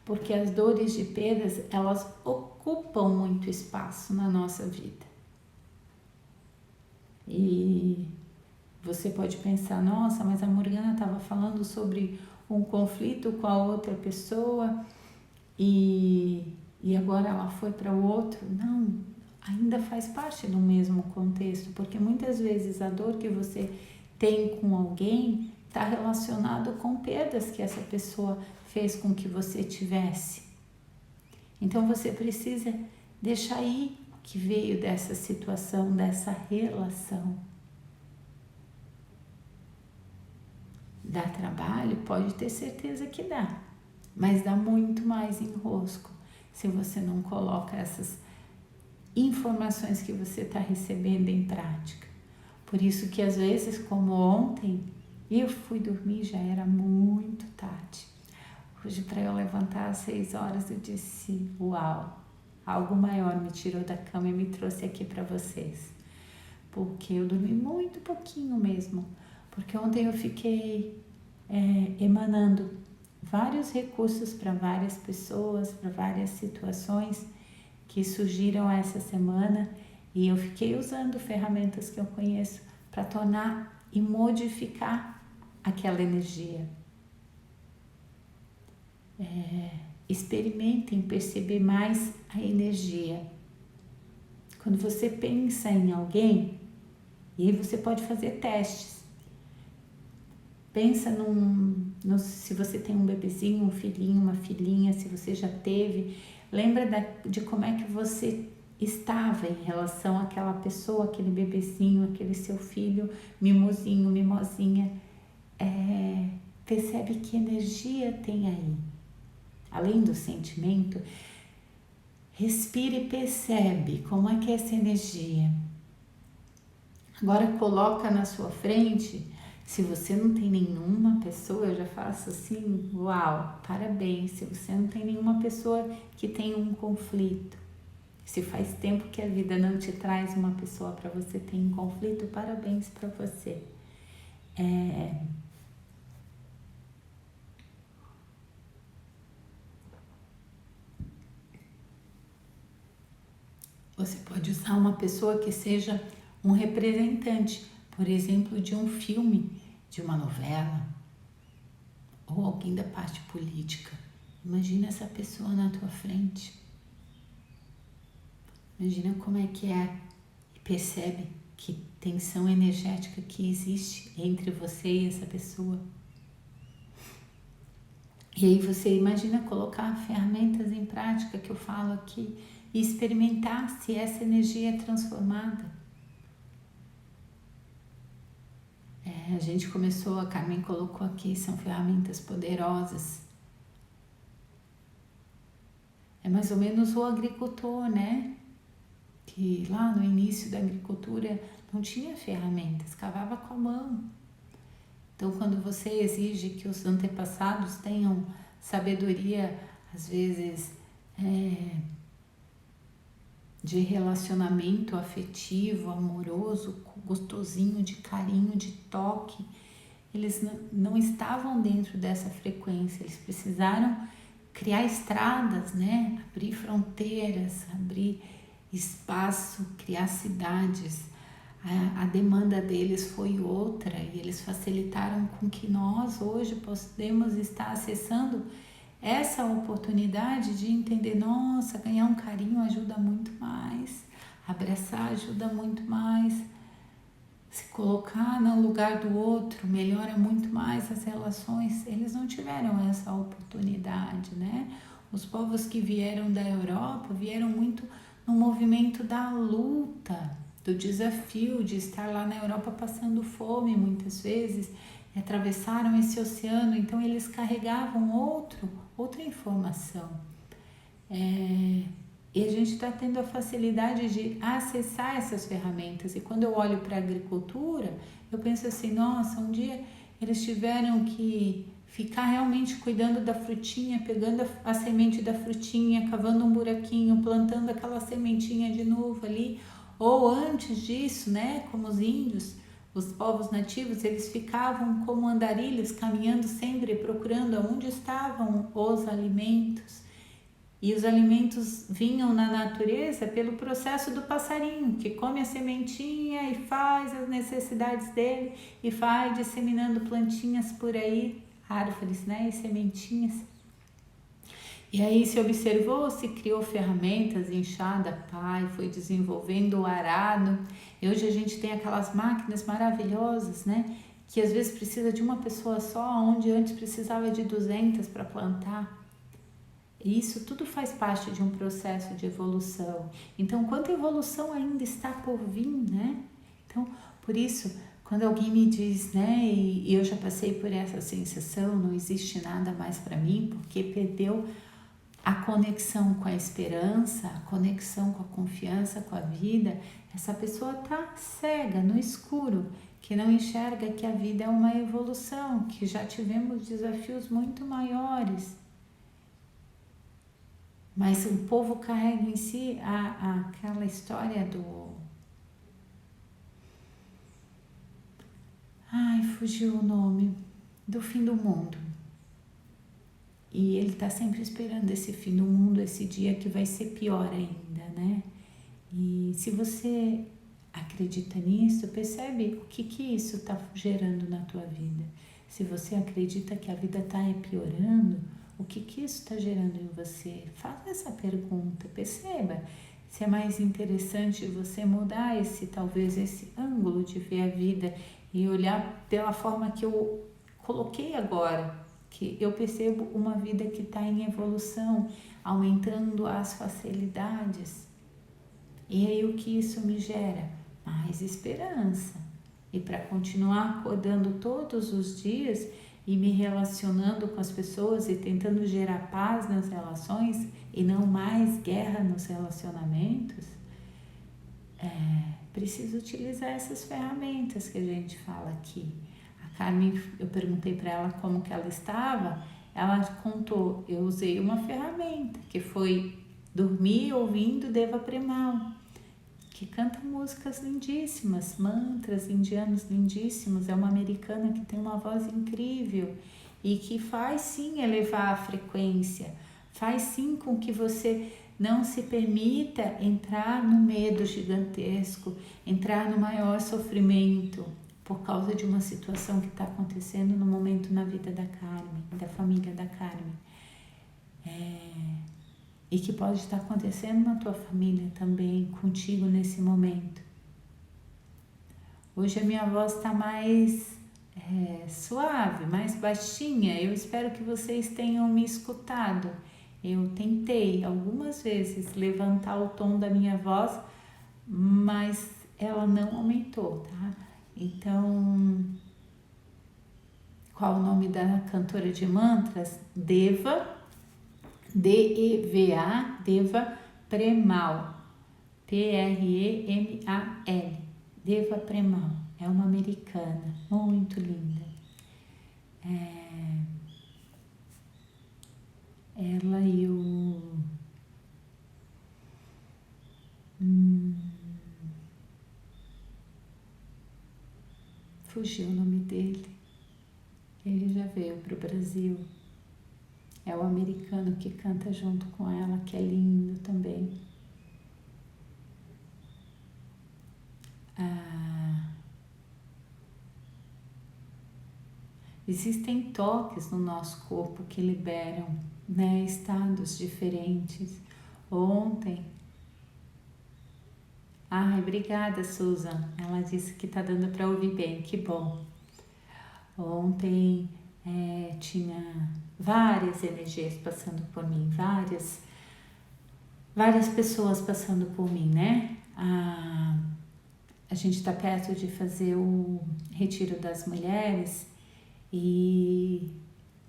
Speaker 1: Porque as dores de perdas, elas ocupam muito espaço na nossa vida. E você pode pensar, nossa, mas a Morgana estava falando sobre um conflito com a outra pessoa e agora ela foi para o outro. Não, ainda faz parte do mesmo contexto, porque muitas vezes a dor que você tem com alguém está relacionado com perdas que essa pessoa fez com que você tivesse. Então você precisa deixar ir o que veio dessa situação, dessa relação. Dá trabalho? Pode ter certeza que dá, mas dá muito mais enrosco se você não coloca essas informações que você está recebendo em prática. Por isso que às vezes, como ontem, eu fui dormir, já era muito tarde. Hoje, para eu levantar às 6 horas, eu disse, uau, algo maior me tirou da cama e me trouxe aqui para vocês. Porque eu dormi muito pouquinho mesmo. Porque ontem eu fiquei emanando vários recursos para várias pessoas, para várias situações que surgiram essa semana, e eu fiquei usando ferramentas que eu conheço para tornar e modificar aquela energia. Experimentem perceber mais a energia. Quando você pensa em alguém, e aí você pode fazer testes. Pensa se você tem um bebezinho, um filhinho, uma filhinha, se você já teve. Lembra de como é que você estava em relação àquela pessoa, aquele bebezinho, aquele seu filho, mimosinho, mimosinha. Percebe que energia tem aí. Além do sentimento, respira e percebe como é que é essa energia. Agora coloca na sua frente, se você não tem nenhuma pessoa, eu já faço assim, uau, parabéns. Se você não tem nenhuma pessoa que tem um conflito, se faz tempo que a vida não te traz uma pessoa para você ter um conflito, parabéns para você. Você pode usar uma pessoa que seja um representante, por exemplo, de um filme, de uma novela, ou alguém da parte política. Imagina essa pessoa na tua frente. Imagina como é que é e percebe que tensão energética que existe entre você e essa pessoa. E aí você imagina colocar ferramentas em prática que eu falo aqui e experimentar se essa energia é transformada. A gente começou, a Carmen colocou aqui, são ferramentas poderosas. É mais ou menos o agricultor, né? Que lá no início da agricultura não tinha ferramentas, cavava com a mão. Então, quando você exige que os antepassados tenham sabedoria, às vezes, de relacionamento afetivo, amoroso, gostosinho, de carinho, de toque, eles não estavam dentro dessa frequência, eles precisaram criar estradas, né? Abrir fronteiras, abrir espaço, criar cidades. A demanda deles foi outra e eles facilitaram com que nós hoje podemos estar acessando essa oportunidade de entender, nossa, ganhar um carinho ajuda muito mais, abraçar ajuda muito mais, se colocar no lugar do outro melhora muito mais as relações. Eles não tiveram essa oportunidade, né? Os povos que vieram da Europa vieram muito no movimento da luta, do desafio de estar lá na Europa passando fome muitas vezes, e atravessaram esse oceano, então eles carregavam outra informação. E a gente está tendo a facilidade de acessar essas ferramentas. E quando eu olho para a agricultura, eu penso assim, nossa, um dia eles tiveram que ficar realmente cuidando da frutinha, pegando a semente da frutinha, cavando um buraquinho, plantando aquela sementinha de novo ali. Ou antes disso, né, como os índios, os povos nativos, eles ficavam como andarilhos, caminhando sempre, procurando onde estavam os alimentos. E os alimentos vinham na natureza pelo processo do passarinho, que come a sementinha e faz as necessidades dele e vai disseminando plantinhas por aí, árvores, né, e sementinhas. E aí se observou, se criou ferramentas, enxada, pá, foi desenvolvendo o arado. E hoje a gente tem aquelas máquinas maravilhosas, né, que às vezes precisa de uma pessoa só, onde antes precisava de 200 para plantar. E isso tudo faz parte de um processo de evolução. Então, quanta evolução ainda está por vir, né? Então, por isso, quando alguém me diz, né, e eu já passei por essa sensação, não existe nada mais para mim, porque perdeu a conexão com a esperança, a conexão com a confiança, com a vida, essa pessoa está cega, no escuro, que não enxerga que a vida é uma evolução, que já tivemos desafios muito maiores. Mas o povo carrega em si aquela história do... Ai, fugiu o nome. Do fim do mundo. E ele está sempre esperando esse fim do mundo, esse dia que vai ser pior ainda, né? E se você acredita nisso, percebe o que isso está gerando na tua vida. Se você acredita que a vida está piorando, o que isso está gerando em você? Faça essa pergunta, perceba se é mais interessante você mudar talvez esse ângulo de ver a vida e olhar pela forma que eu coloquei agora, que eu percebo uma vida que está em evolução, aumentando as facilidades. E aí o que isso me gera? Mais esperança. E para continuar acordando todos os dias e me relacionando com as pessoas e tentando gerar paz nas relações e não mais guerra nos relacionamentos, preciso utilizar essas ferramentas que a gente fala aqui. A Carmen, eu perguntei para ela como que ela estava, ela contou, eu usei uma ferramenta que foi dormir ouvindo Deva Premal, que canta músicas lindíssimas, mantras indianos lindíssimos. É uma americana que tem uma voz incrível e que faz sim elevar a frequência, faz sim com que você não se permita entrar no medo gigantesco, entrar no maior sofrimento por causa de uma situação que está acontecendo no momento na vida da Carmen, da família da Carmen. E que pode estar acontecendo na tua família também, contigo nesse momento. Hoje a minha voz está mais suave, mais baixinha. Eu espero que vocês tenham me escutado. Eu tentei algumas vezes levantar o tom da minha voz, mas ela não aumentou, tá? Então, qual o nome da cantora de mantras? Deva, D-E-V-A, Deva Premal, P-R-E-M-A-L, Deva Premal, é uma americana, muito linda. Ela e o... fugiu o nome dele, ele já veio para o Brasil. É o americano que canta junto com ela, que é lindo também. Existem toques no nosso corpo que liberam, né, estados diferentes. Ontem... Ai, obrigada, Susan. Ela disse que tá dando para ouvir bem, que bom. Ontem tinha várias energias passando por mim, várias pessoas passando por mim, né? A gente está perto de fazer o Retiro das Mulheres e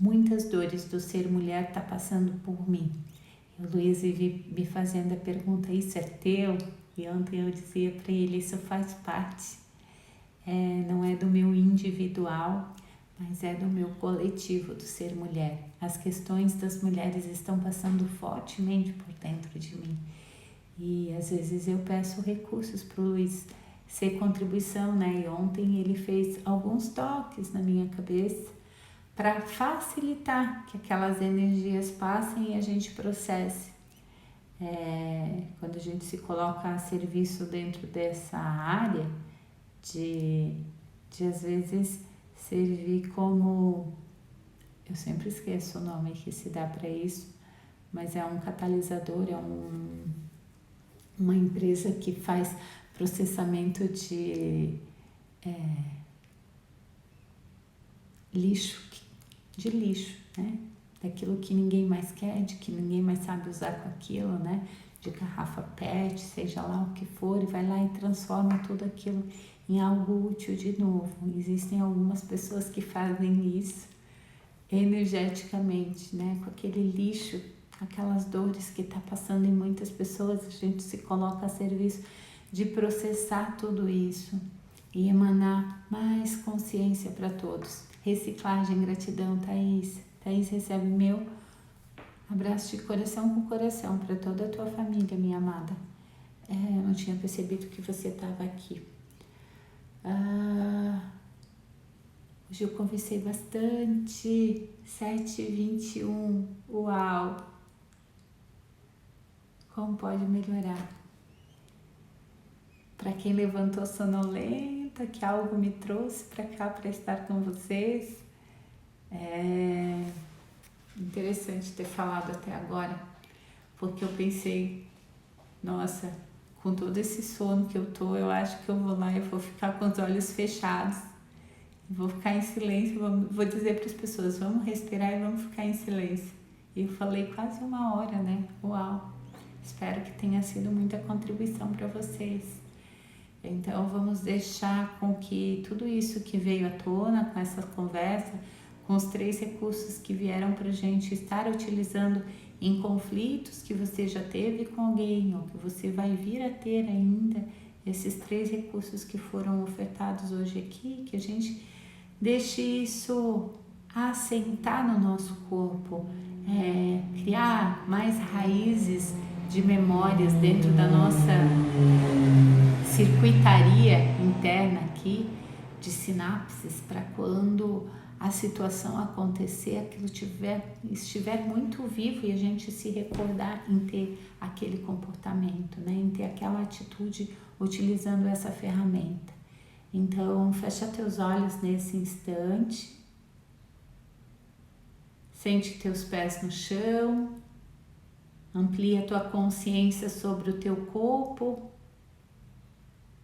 Speaker 1: muitas dores do ser mulher tá passando por mim. O Luiz vive me fazendo a pergunta, isso é teu? E ontem eu dizia para ele, isso faz parte, não é do meu individual, mas é do meu coletivo, do ser mulher. As questões das mulheres estão passando fortemente por dentro de mim. E às vezes eu peço recursos para o Luiz ser contribuição, né? E ontem ele fez alguns toques na minha cabeça para facilitar que aquelas energias passem e a gente processe. Quando a gente se coloca a serviço dentro dessa área de às vezes servir como, eu sempre esqueço o nome que se dá para isso, mas é um catalisador, uma empresa que faz processamento de lixo, né? Daquilo que ninguém mais quer, de que ninguém mais sabe usar com aquilo, né? De garrafa PET, seja lá o que for, e vai lá e transforma tudo aquilo em algo útil de novo. Existem algumas pessoas que fazem isso energeticamente, né? Com aquele lixo, aquelas dores que está passando em muitas pessoas, a gente se coloca a serviço de processar tudo isso e emanar mais consciência para todos. Reciclagem, gratidão, Thaís. Thaís recebe meu abraço de coração com coração para toda a tua família, minha amada. Eu não tinha percebido que você estava aqui. Hoje eu conversei bastante. 7h21. Uau! Como pode melhorar? Para quem levantou sonolenta, que algo me trouxe para cá para estar com vocês. É interessante ter falado até agora, porque eu pensei, nossa, com todo esse sono que eu tô, eu acho que eu vou lá e vou ficar com os olhos fechados, vou ficar em silêncio, vou dizer para as pessoas, vamos respirar e vamos ficar em silêncio. E eu falei quase 1 hora, né? Uau! Espero que tenha sido muita contribuição para vocês. Então vamos deixar com que tudo isso que veio à tona com essa conversa, com os 3 recursos que vieram para a gente estar utilizando em conflitos que você já teve com alguém ou que você vai vir a ter ainda, esses 3 recursos que foram ofertados hoje aqui, que a gente deixe isso assentar no nosso corpo, criar mais raízes de memórias dentro da nossa circuitaria interna aqui, de sinapses, para quando a situação acontecer, aquilo estiver muito vivo e a gente se recordar em ter aquele comportamento, né? Em ter aquela atitude utilizando essa ferramenta. Então, fecha teus olhos nesse instante, sente teus pés no chão, amplia tua consciência sobre o teu corpo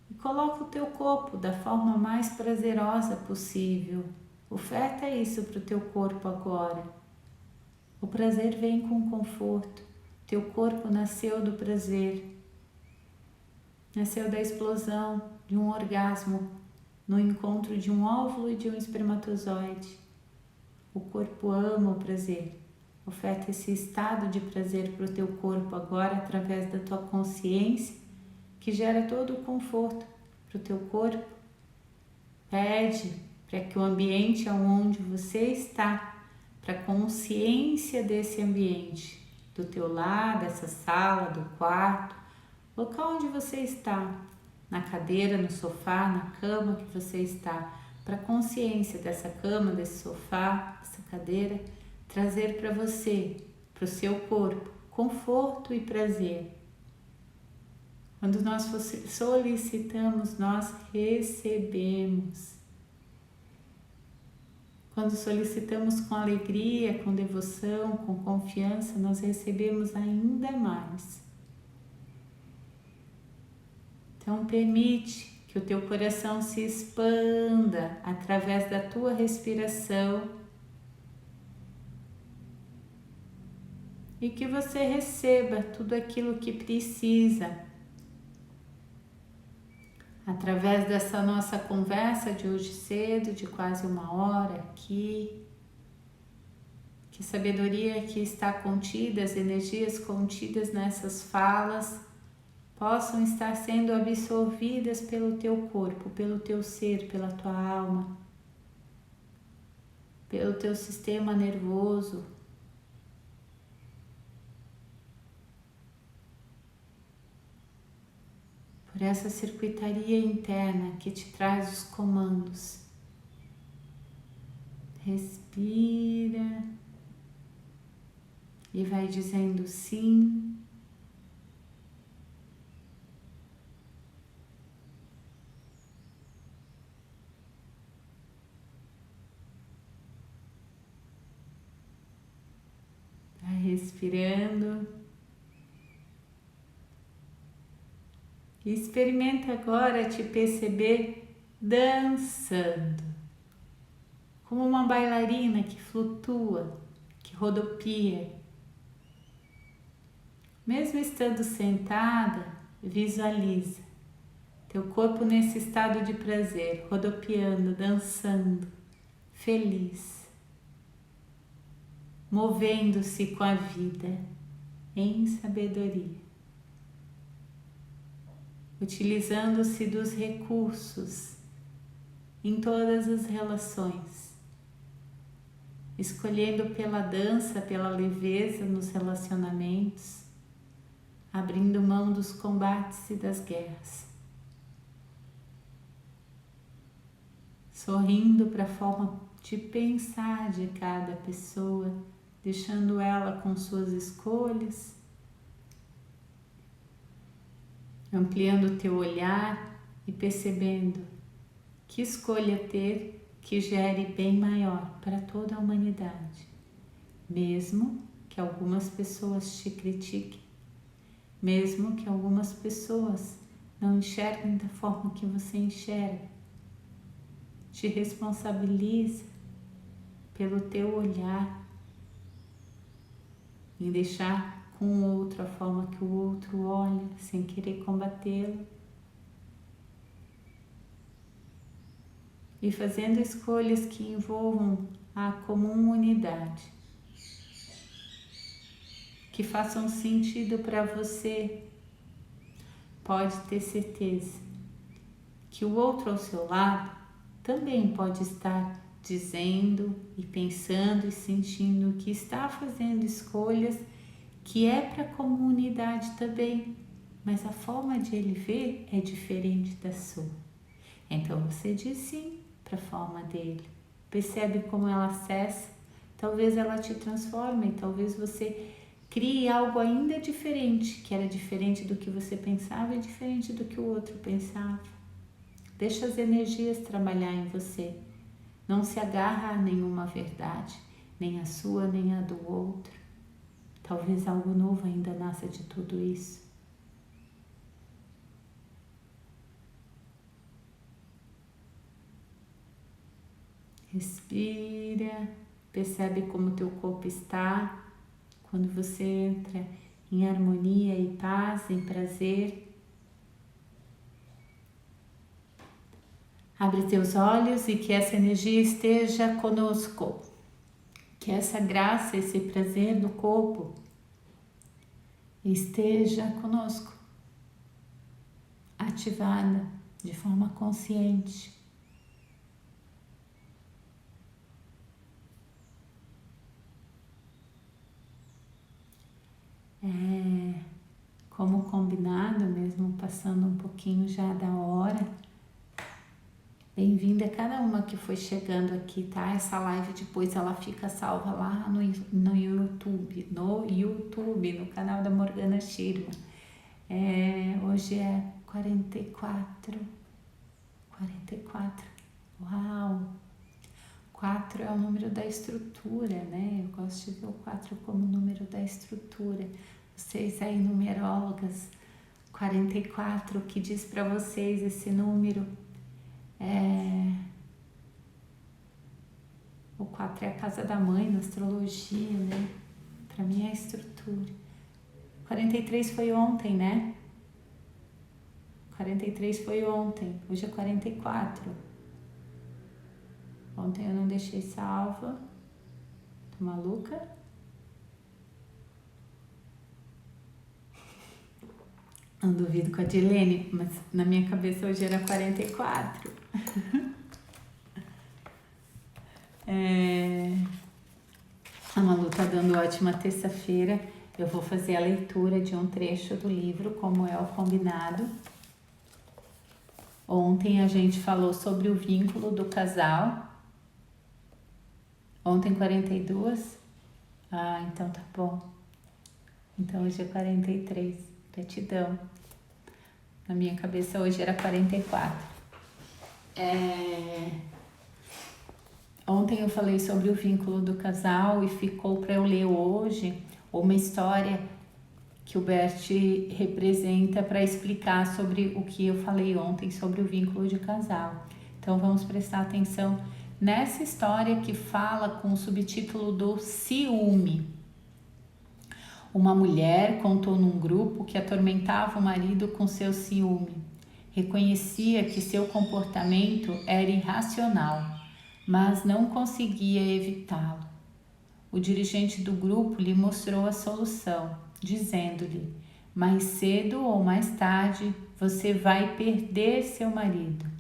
Speaker 1: e coloca o teu corpo da forma mais prazerosa possível. Oferta isso para o teu corpo agora. O prazer vem com conforto. Teu corpo nasceu do prazer. Nasceu da explosão de um orgasmo no encontro de um óvulo e de um espermatozoide. O corpo ama o prazer. Oferta esse estado de prazer para o teu corpo agora através da tua consciência, que gera todo o conforto para o teu corpo. Pede para que o ambiente onde você está, para a consciência desse ambiente, do teu lar, dessa sala, do quarto, local onde você está, na cadeira, no sofá, na cama que você está, para a consciência dessa cama, desse sofá, dessa cadeira, trazer para você, para o seu corpo, conforto e prazer. Quando nós solicitamos, nós recebemos. Quando solicitamos com alegria, com devoção, com confiança, nós recebemos ainda mais. Então, permite que o teu coração se expanda através da tua respiração e que você receba tudo aquilo que precisa. Através dessa nossa conversa de hoje cedo, de quase 1 hora aqui, que a sabedoria que está contida, as energias contidas nessas falas, possam estar sendo absorvidas pelo teu corpo, pelo teu ser, pela tua alma, pelo teu sistema nervoso, por essa circuitaria interna que te traz os comandos. Respira e vai dizendo sim, respirando. E experimenta agora te perceber dançando, como uma bailarina que flutua, que rodopia. Mesmo estando sentada, visualiza teu corpo nesse estado de prazer, rodopiando, dançando, feliz, movendo-se com a vida em sabedoria, utilizando-se dos recursos em todas as relações, escolhendo pela dança, pela leveza nos relacionamentos, abrindo mão dos combates e das guerras, sorrindo para a forma de pensar de cada pessoa, deixando ela com suas escolhas, ampliando o teu olhar e percebendo que escolha ter que gere bem maior para toda a humanidade, mesmo que algumas pessoas te critiquem, mesmo que algumas pessoas não enxerguem da forma que você enxerga. Te responsabiliza pelo teu olhar, em deixar com o outro a forma que o outro olha, sem querer combatê-lo. E fazendo escolhas que envolvam a comum unidade, que façam sentido para você. Pode ter certeza que o outro ao seu lado também pode estar dizendo e pensando e sentindo que está fazendo escolhas que é para a comunidade também, mas a forma de ele ver é diferente da sua. Então você diz sim para a forma dele, percebe como ela acessa, talvez ela te transforme, talvez você crie algo ainda diferente, que era diferente do que você pensava e diferente do que o outro pensava. Deixa as energias trabalhar em você. Não se agarra a nenhuma verdade, nem a sua, nem a do outro. Talvez algo novo ainda nasça de tudo isso. Respira, percebe como teu corpo está quando você entra em harmonia e paz, em prazer. Abre teus olhos e que essa energia esteja conosco, que essa graça, esse prazer do corpo esteja conosco, ativada de forma consciente. Como combinado, mesmo passando um pouquinho já da hora, bem-vinda a cada uma que foi chegando aqui, tá? Essa live depois ela fica salva lá no YouTube, no canal da Morgana Shirma. Hoje é 44, uau! 4 é o número da estrutura, né? Eu gosto de ver o 4 como número da estrutura. Vocês aí, numerólogas, 44, o que diz para vocês esse número? O 4 é a casa da mãe, na astrologia, né? Para mim é a estrutura. 43 foi ontem, né? 43 foi ontem, hoje é 44. Ontem eu não deixei salva. Tô maluca? Não duvido com a Dilene, mas na minha cabeça hoje era 44. A Malu tá dando ótima terça-feira. Eu vou fazer a leitura de um trecho do livro, como é o combinado. Ontem a gente falou sobre o vínculo do casal. Ontem 42? Ah, então tá bom. Então hoje é 43. Gratidão. Na minha cabeça hoje era 44. Ontem eu falei sobre o vínculo do casal e ficou para eu ler hoje uma história que o Bert representa para explicar sobre o que eu falei ontem sobre o vínculo de casal. Então vamos prestar atenção nessa história que fala com o subtítulo do ciúme. Uma mulher contou num grupo que atormentava o marido com seu ciúme. Reconhecia que seu comportamento era irracional, mas não conseguia evitá-lo. O dirigente do grupo lhe mostrou a solução, dizendo-lhe: mais cedo ou mais tarde você vai perder seu marido.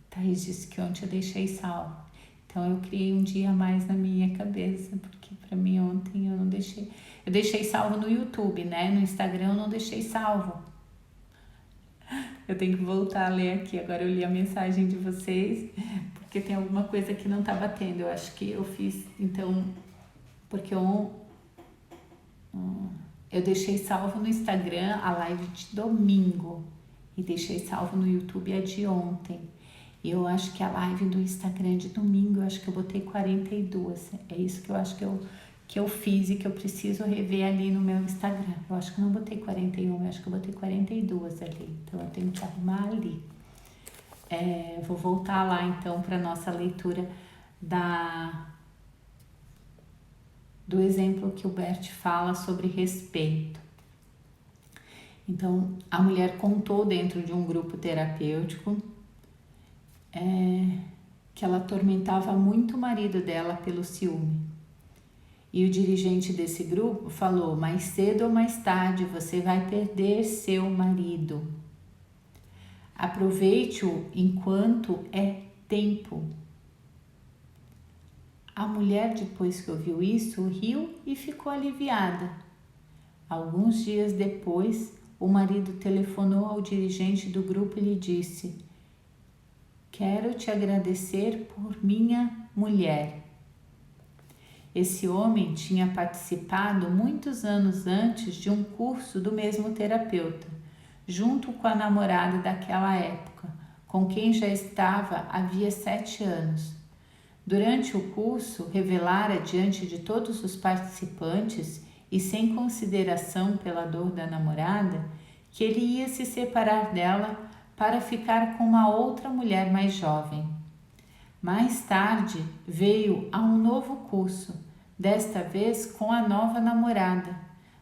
Speaker 1: Thaís disse que ontem eu deixei salvo. Então eu criei um dia a mais na minha cabeça, porque para mim ontem eu não deixei. Eu deixei salvo no YouTube, né? No Instagram eu não deixei salvo. Eu tenho que voltar a ler aqui. Agora eu li a mensagem de vocês, porque tem alguma coisa que não tá batendo. Eu acho que eu fiz, então, porque eu deixei salvo no Instagram a live de domingo e deixei salvo no YouTube a de ontem. E eu acho que a live do Instagram de domingo, eu acho que eu botei 42. É isso que eu acho que eu fiz e que eu preciso rever ali no meu Instagram. Eu acho que não botei 41, eu acho que eu botei 42 ali. Então eu tenho que arrumar ali. Vou voltar lá então para nossa leitura do exemplo que o Bert fala sobre respeito. Então, a mulher contou dentro de um grupo terapêutico que ela atormentava muito o marido dela pelo ciúme. E o dirigente desse grupo falou: mais cedo ou mais tarde você vai perder seu marido. Aproveite-o enquanto é tempo. A mulher, depois que ouviu isso, riu e ficou aliviada. Alguns dias depois, o marido telefonou ao dirigente do grupo e lhe disse: quero te agradecer por minha mulher. Esse homem tinha participado muitos anos antes de um curso do mesmo terapeuta, junto com a namorada daquela época, com quem já estava havia 7 anos. Durante o curso, revelara diante de todos os participantes e sem consideração pela dor da namorada, que ele ia se separar dela para ficar com uma outra mulher mais jovem. Mais tarde veio a um novo curso, desta vez com a nova namorada.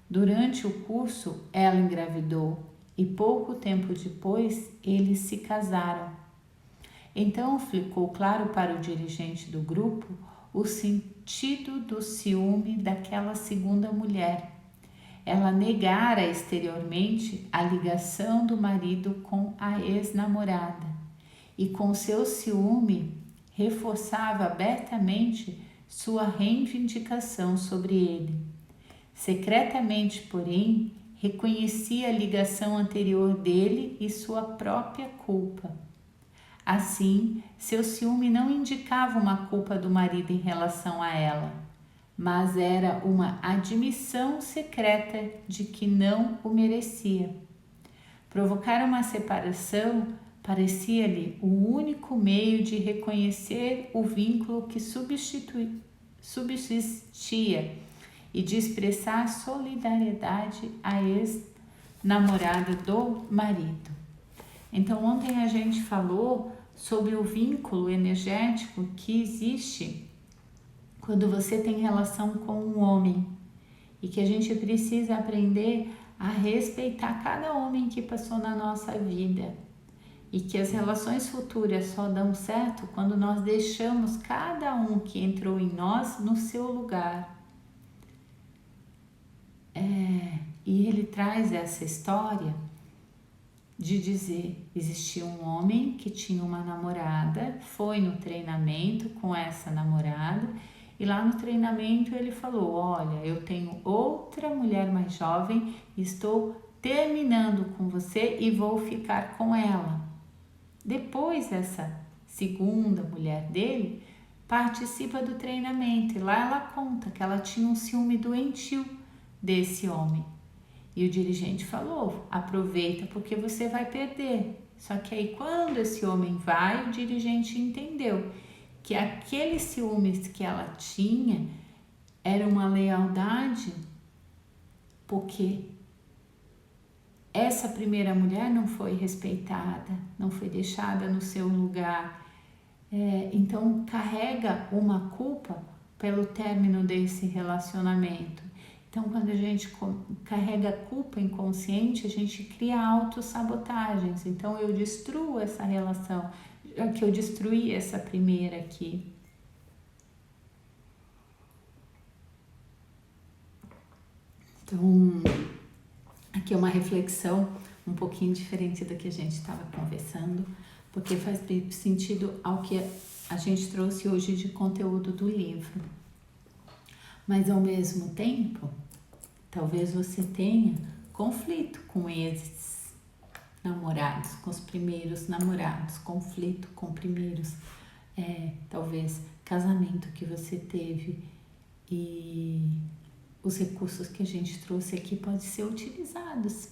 Speaker 1: Durante o curso, ela engravidou e pouco tempo depois eles se casaram. Então ficou claro para o dirigente do grupo o sentido do ciúme daquela segunda mulher. Ela negara exteriormente a ligação do marido com a ex-namorada e com seu ciúme reforçava abertamente sua reivindicação sobre ele. Secretamente, porém, reconhecia a ligação anterior dele e sua própria culpa. Assim, seu ciúme não indicava uma culpa do marido em relação a ela, mas era uma admissão secreta de que não o merecia. Provocar uma separação parecia-lhe o único meio de reconhecer o vínculo que subsistia e de expressar solidariedade à ex-namorada do marido. Então, ontem a gente falou sobre o vínculo energético que existe quando você tem relação com um homem e que a gente precisa aprender a respeitar cada homem que passou na nossa vida e que as relações futuras só dão certo quando nós deixamos cada um que entrou em nós no seu lugar. E ele traz essa história de dizer, existia um homem que tinha uma namorada, foi no treinamento com essa namorada e lá no treinamento ele falou: olha, eu tenho outra mulher mais jovem, estou terminando com você e vou ficar com ela. Depois essa segunda mulher dele participa do treinamento e lá ela conta que ela tinha um ciúme doentio desse homem. E o dirigente falou: aproveita porque você vai perder. Só que aí quando esse homem vai, o dirigente entendeu que aquele ciúmes que ela tinha era uma lealdade, porque essa primeira mulher não foi respeitada, não foi deixada no seu lugar. Então carrega uma culpa pelo término desse relacionamento. Então, quando a gente carrega culpa inconsciente, a gente cria autossabotagens. Então, eu destruo essa relação, já que eu destruí essa primeira aqui. Então, aqui é uma reflexão um pouquinho diferente da que a gente estava conversando, porque faz sentido ao que a gente trouxe hoje de conteúdo do livro. Mas, ao mesmo tempo, talvez você tenha conflito com esses namorados, com os primeiros namorados, conflito com primeiros, talvez casamento que você teve, e os recursos que a gente trouxe aqui podem ser utilizados.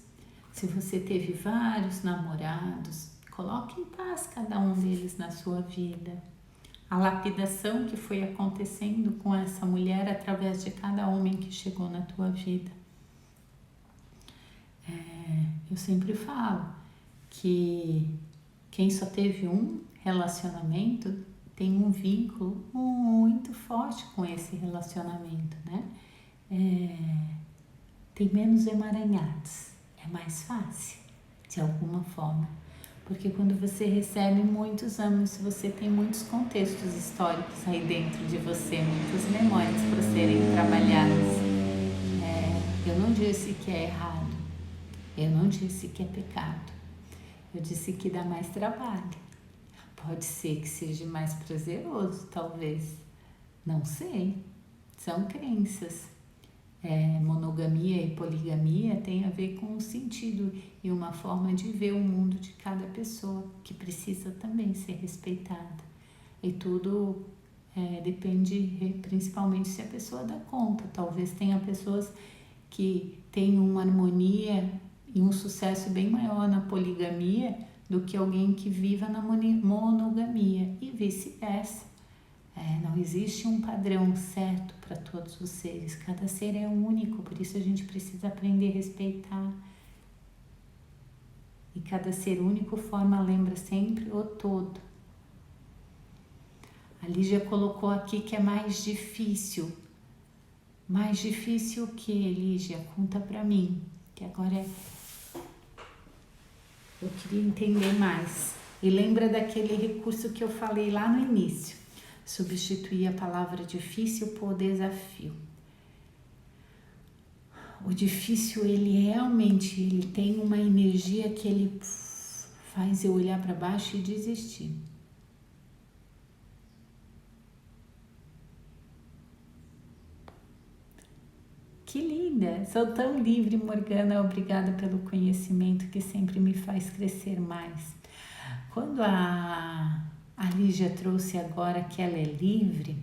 Speaker 1: Se você teve vários namorados, coloque em paz cada um deles na sua vida. A lapidação que foi acontecendo com essa mulher através de cada homem que chegou na tua vida. Eu sempre falo que quem só teve um relacionamento tem um vínculo muito forte com esse relacionamento, né? Tem menos emaranhados, é mais fácil, de alguma forma. Porque quando você recebe muitos anos, você tem muitos contextos históricos aí dentro de você, muitas memórias para serem trabalhadas. Eu não disse que é errado, eu não disse que é pecado, eu disse que dá mais trabalho. Pode ser que seja mais prazeroso, talvez, não sei, são crenças. Monogamia e poligamia tem a ver com um sentido e uma forma de ver o mundo de cada pessoa, que precisa também ser respeitada. E tudo depende principalmente se a pessoa dá conta. Talvez tenha pessoas que têm uma harmonia e um sucesso bem maior na poligamia do que alguém que viva na monogamia, e vice-versa. Não existe um padrão certo para todos os seres, cada ser é único, por isso a gente precisa aprender a respeitar. E cada ser único lembra sempre o todo. A Lígia colocou aqui que é mais difícil. Mais difícil o que, Lígia? Conta para mim, que agora eu queria entender mais. E lembra daquele recurso que eu falei lá no início. Substituir a palavra difícil por desafio. O difícil, ele realmente tem uma energia que ele faz eu olhar para baixo e desistir. Que linda! Sou tão livre, Morgana. Obrigada pelo conhecimento que sempre me faz crescer mais. Quando a Lígia trouxe agora que ela é livre,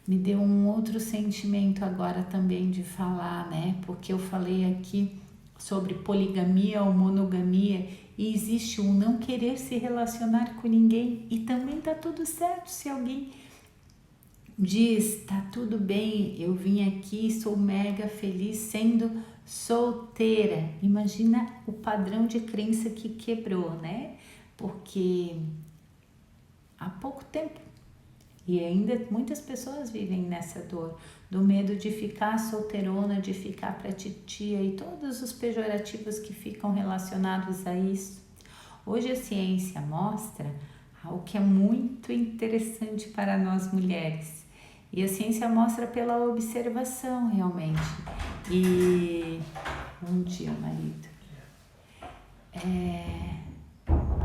Speaker 1: me deu um outro sentimento agora também de falar, né? Porque eu falei aqui sobre poligamia ou monogamia, e existe um não querer se relacionar com ninguém, e também tá tudo certo. Se alguém diz, tá tudo bem, eu vim aqui, sou mega feliz sendo solteira. Imagina o padrão de crença que quebrou, né? Porque há pouco tempo, e ainda muitas pessoas vivem nessa dor, do medo de ficar solteirona, de ficar pra titia e todos os pejorativos que ficam relacionados a isso. Hoje a ciência mostra algo que é muito interessante para nós mulheres, e a ciência mostra pela observação realmente. E bom dia, marido.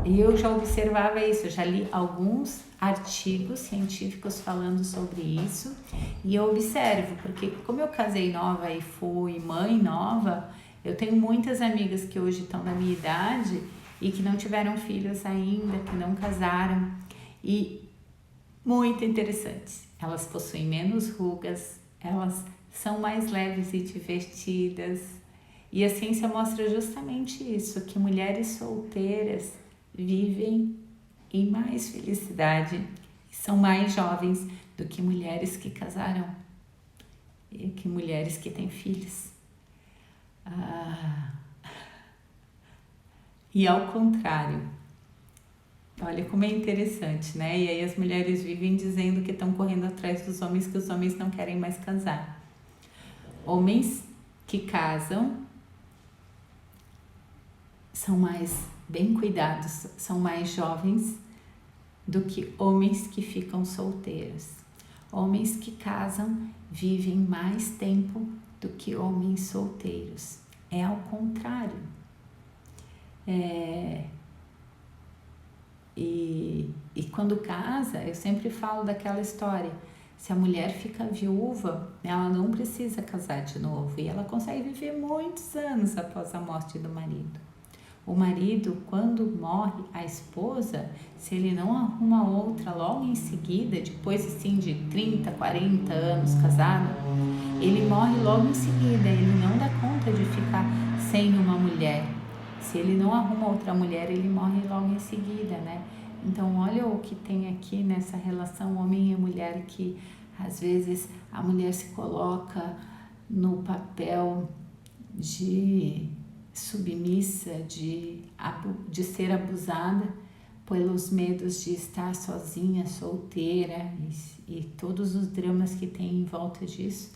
Speaker 1: E eu já observava isso, eu já li alguns artigos científicos falando sobre isso, e eu observo, porque como eu casei nova e fui mãe nova, eu tenho muitas amigas que hoje estão na minha idade e que não tiveram filhos ainda, que não casaram, e muito interessantes. Elas possuem menos rugas, elas são mais leves e divertidas, e a ciência mostra justamente isso, que mulheres solteiras vivem em mais felicidade, são mais jovens do que mulheres que casaram, e que mulheres que têm filhos. E ao contrário, olha como é interessante, né? E aí as mulheres vivem dizendo que estão correndo atrás dos homens, que os homens não querem mais casar. Homens que casam são mais bem cuidados, são mais jovens do que homens que ficam solteiros. Homens que casam vivem mais tempo do que homens solteiros. É ao contrário. E quando casa, eu sempre falo daquela história. Se a mulher fica viúva, ela não precisa casar de novo e ela consegue viver muitos anos após a morte do marido. O marido, quando morre a esposa, se ele não arruma outra logo em seguida, depois assim de 30, 40 anos casado, ele morre logo em seguida, ele não dá conta de ficar sem uma mulher. Se ele não arruma outra mulher, ele morre logo em seguida, né? Então, olha o que tem aqui nessa relação homem e mulher, que às vezes a mulher se coloca no papel de submissa, de ser abusada pelos medos de estar sozinha, solteira e todos os dramas que tem em volta disso.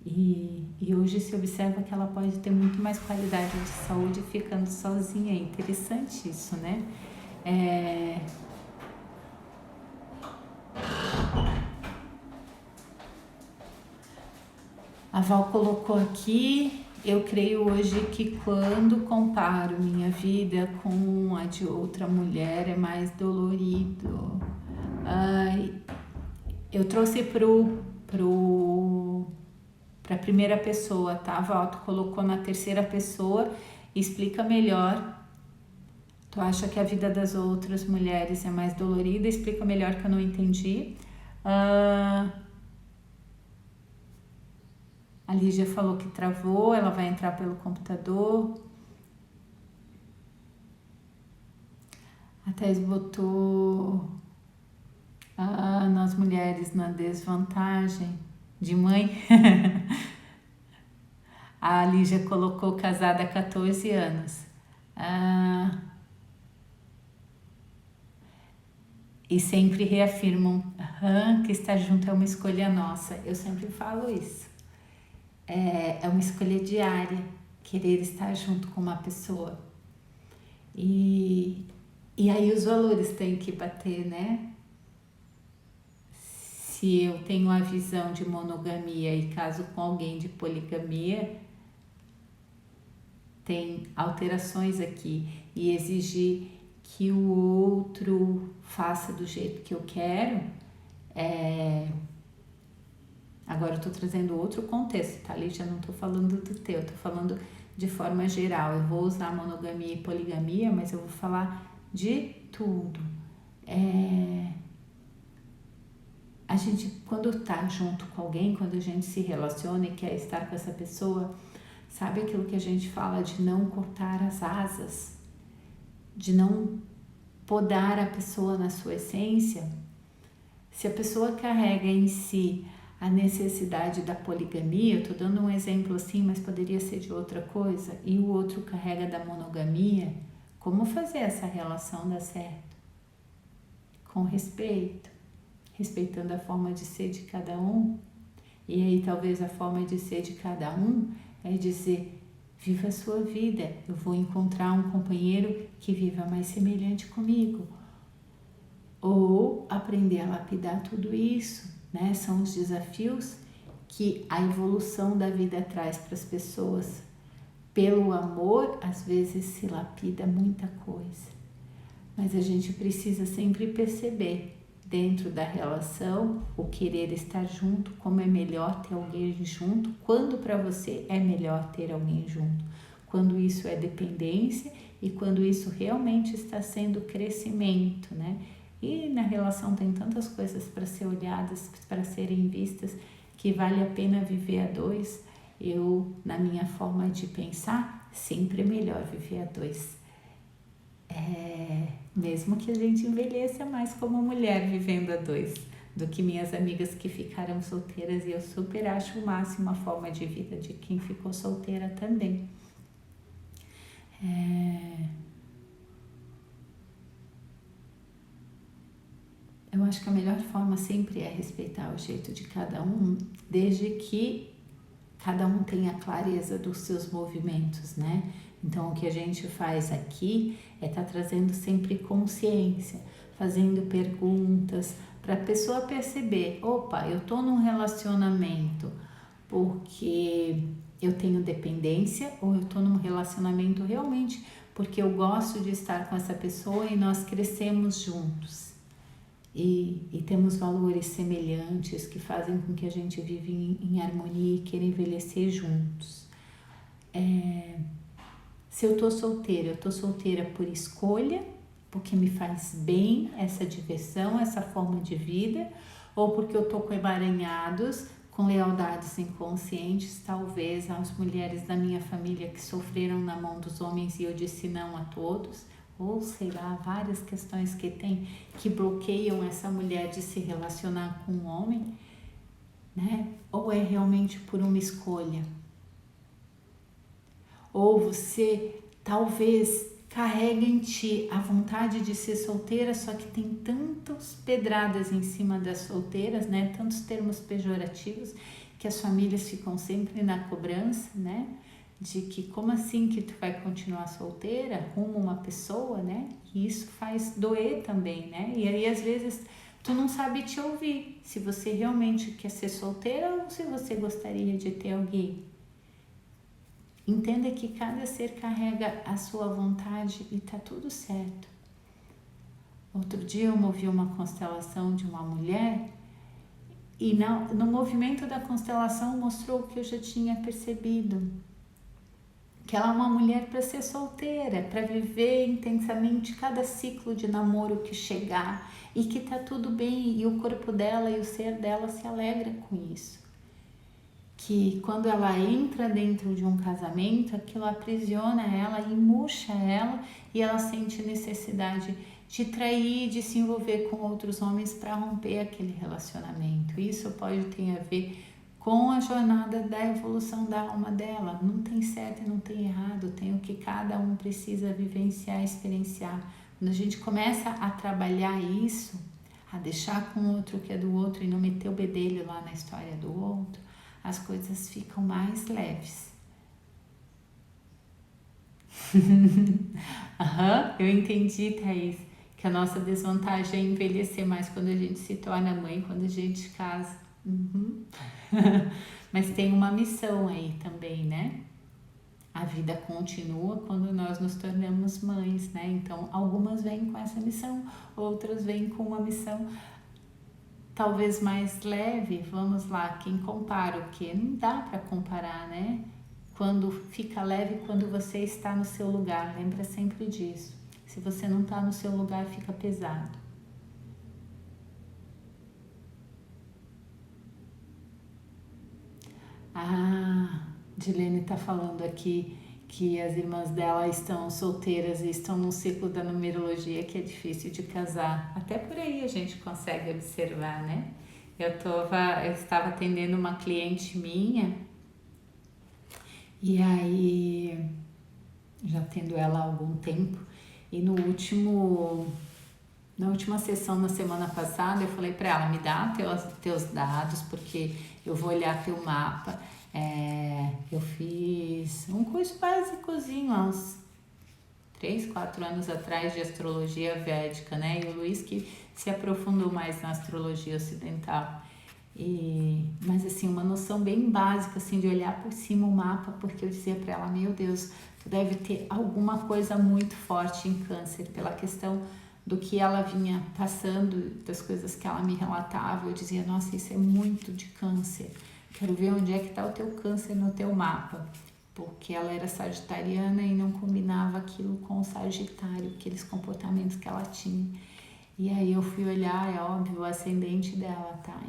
Speaker 1: E hoje se observa que ela pode ter muito mais qualidade de saúde ficando sozinha. É interessante isso, né? A Val colocou aqui: eu creio hoje que quando comparo minha vida com a de outra mulher é mais dolorido. Eu trouxe para a primeira pessoa, tá? A Val colocou na terceira pessoa. Explica melhor. Tu acha que a vida das outras mulheres é mais dolorida? Explica melhor, que eu não entendi. A Lígia falou que travou, ela vai entrar pelo computador. A Thais botou nós mulheres na desvantagem de mãe. A Lígia colocou casada há 14 anos. E sempre reafirmam que estar junto é uma escolha nossa. Eu sempre falo isso. É uma escolha diária, querer estar junto com uma pessoa. E aí os valores têm que bater, né? Se eu tenho a visão de monogamia e caso com alguém de poligamia, tem alterações aqui. E exigir que o outro faça do jeito que eu quero, Agora eu tô trazendo outro contexto, tá, Lígia? Não tô falando do teu, tô falando de forma geral. Eu vou usar monogamia e poligamia, mas eu vou falar de tudo. A gente, quando tá junto com alguém, quando a gente se relaciona e quer estar com essa pessoa, sabe aquilo que a gente fala de não cortar as asas, de não podar a pessoa na sua essência? Se a pessoa carrega em si a necessidade da poligamia, eu tô dando um exemplo assim, mas poderia ser de outra coisa, e o outro carrega da monogamia, como fazer essa relação dar certo? Com respeito, respeitando a forma de ser de cada um. E aí talvez a forma de ser de cada um é dizer: viva a sua vida, eu vou encontrar um companheiro que viva mais semelhante comigo. Ou aprender a lapidar tudo isso, né? São os desafios que a evolução da vida traz para as pessoas. Pelo amor, às vezes se lapida muita coisa, mas a gente precisa sempre perceber dentro da relação o querer estar junto, como é melhor ter alguém junto, quando para você é melhor ter alguém junto, quando isso é dependência e quando isso realmente está sendo crescimento, né? E na relação tem tantas coisas para ser olhadas, para serem vistas, que vale a pena viver a dois. Eu, na minha forma de pensar, sempre é melhor viver a dois. mesmo que a gente envelheça mais como mulher vivendo a dois, do que minhas amigas que ficaram solteiras, e eu super acho o máximo a forma de vida de quem ficou solteira também. Eu acho que a melhor forma sempre é respeitar o jeito de cada um, desde que cada um tenha clareza dos seus movimentos, né? Então, o que a gente faz aqui é estar trazendo sempre consciência, fazendo perguntas para a pessoa perceber: opa, eu tô num relacionamento porque eu tenho dependência, ou eu tô num relacionamento realmente porque eu gosto de estar com essa pessoa e nós crescemos juntos. E temos valores semelhantes que fazem com que a gente vive em harmonia e queira envelhecer juntos. Se eu tô solteira por escolha, porque me faz bem essa diversão, essa forma de vida, ou porque eu tô com emaranhados, com lealdades inconscientes, talvez às mulheres da minha família que sofreram na mão dos homens e eu disse não a todos, ou sei lá, várias questões que tem que bloqueiam essa mulher de se relacionar com um homem, né? Ou é realmente por uma escolha? Ou você talvez carrega em ti a vontade de ser solteira, só que tem tantas pedradas em cima das solteiras, né? Tantos termos pejorativos que as famílias ficam sempre na cobrança, né? De que como assim que tu vai continuar solteira rumo uma pessoa, né? E isso faz doer também, né? E aí às vezes tu não sabe te ouvir, se você realmente quer ser solteira ou se você gostaria de ter alguém. Entenda que cada ser carrega a sua vontade e tá tudo certo. Outro dia eu movi uma constelação de uma mulher e no movimento da constelação mostrou o que eu já tinha percebido. Que ela é uma mulher para ser solteira, para viver intensamente cada ciclo de namoro que chegar e que tá tudo bem e o corpo dela e o ser dela se alegra com isso. Que quando ela entra dentro de um casamento, aquilo aprisiona ela e murcha ela e ela sente necessidade de trair, de se envolver com outros homens para romper aquele relacionamento. Isso pode ter a ver com a jornada da evolução da alma dela. Não tem certo e não tem errado, tem o que cada um precisa vivenciar, experienciar. Quando a gente começa a trabalhar isso, a deixar com o outro o que é do outro e não meter o bedelho lá na história do outro, as coisas ficam mais leves. Eu entendi, Thaís, que a nossa desvantagem é envelhecer mais quando a gente se torna mãe, quando a gente casa. Mas tem uma missão aí também, né? A vida continua quando nós nos tornamos mães, né? Então, algumas vêm com essa missão, outras vêm com uma missão talvez mais leve. Vamos lá, quem compara o quê? Não dá para comparar, né? Quando fica leve, quando você está no seu lugar, lembra sempre disso. Se você não está no seu lugar, fica pesado. Dilene está falando aqui que as irmãs dela estão solteiras e estão num ciclo da numerologia que é difícil de casar. Até por aí a gente consegue observar, né? Eu estava atendendo uma cliente minha e aí já tendo ela há algum tempo e na última sessão na semana passada eu falei para ela, me dá teus dados porque eu vou olhar teu mapa. Eu fiz um curso básicozinho há uns 3, 4 anos atrás de astrologia védica, né? E o Luiz que se aprofundou mais na astrologia ocidental. Mas assim, uma noção bem básica assim, de olhar por cima o mapa, porque eu dizia para ela, meu Deus, tu deve ter alguma coisa muito forte em câncer, pela questão do que ela vinha passando, das coisas que ela me relatava. Eu dizia, nossa, isso é muito de câncer. Quero ver onde é que está o teu câncer no teu mapa. Porque ela era sagitariana e não combinava aquilo com o sagitário, aqueles comportamentos que ela tinha. E aí eu fui olhar, é óbvio, o ascendente dela tá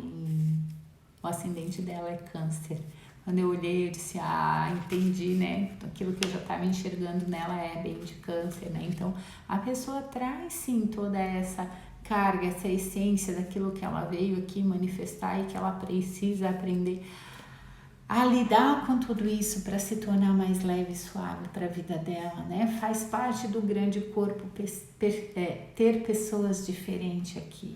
Speaker 1: o ascendente dela é câncer. Quando eu olhei, eu disse, entendi, né? Aquilo que eu já estava enxergando nela é bem de câncer, né? Então, a pessoa traz sim toda essa carga, essa essência daquilo que ela veio aqui manifestar e que ela precisa aprender a lidar com tudo isso para se tornar mais leve e suave para a vida dela, né? Faz parte do grande corpo ter pessoas diferentes aqui.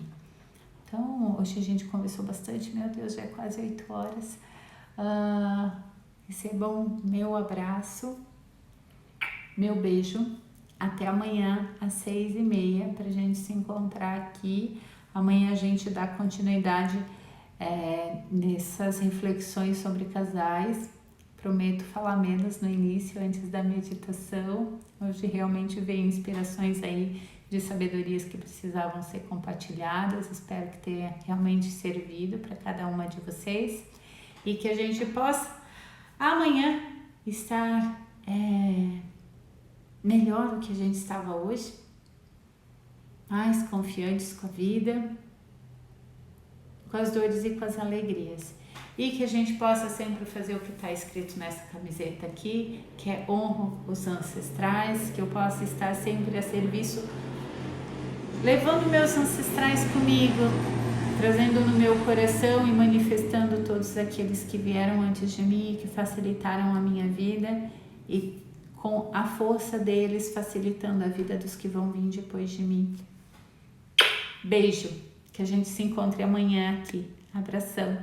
Speaker 1: Então, hoje a gente conversou bastante, meu Deus, já é quase 8 horas. Recebam meu abraço, meu beijo. Até amanhã às 6h30 para a gente se encontrar aqui. Amanhã a gente dá continuidade nessas reflexões sobre casais. Prometo falar menos no início, antes da meditação. Hoje realmente veio inspirações aí de sabedorias que precisavam ser compartilhadas. Espero que tenha realmente servido para cada uma de vocês e que a gente possa amanhã estar melhor do que a gente estava hoje, mais confiantes com a vida, com as dores e com as alegrias. E que a gente possa sempre fazer o que está escrito nessa camiseta aqui, que é honro os ancestrais, que eu possa estar sempre a serviço, levando meus ancestrais comigo, trazendo no meu coração e manifestando todos aqueles que vieram antes de mim e que facilitaram a minha vida e com a força deles facilitando a vida dos que vão vir depois de mim. Beijo, que a gente se encontre amanhã aqui. Abração.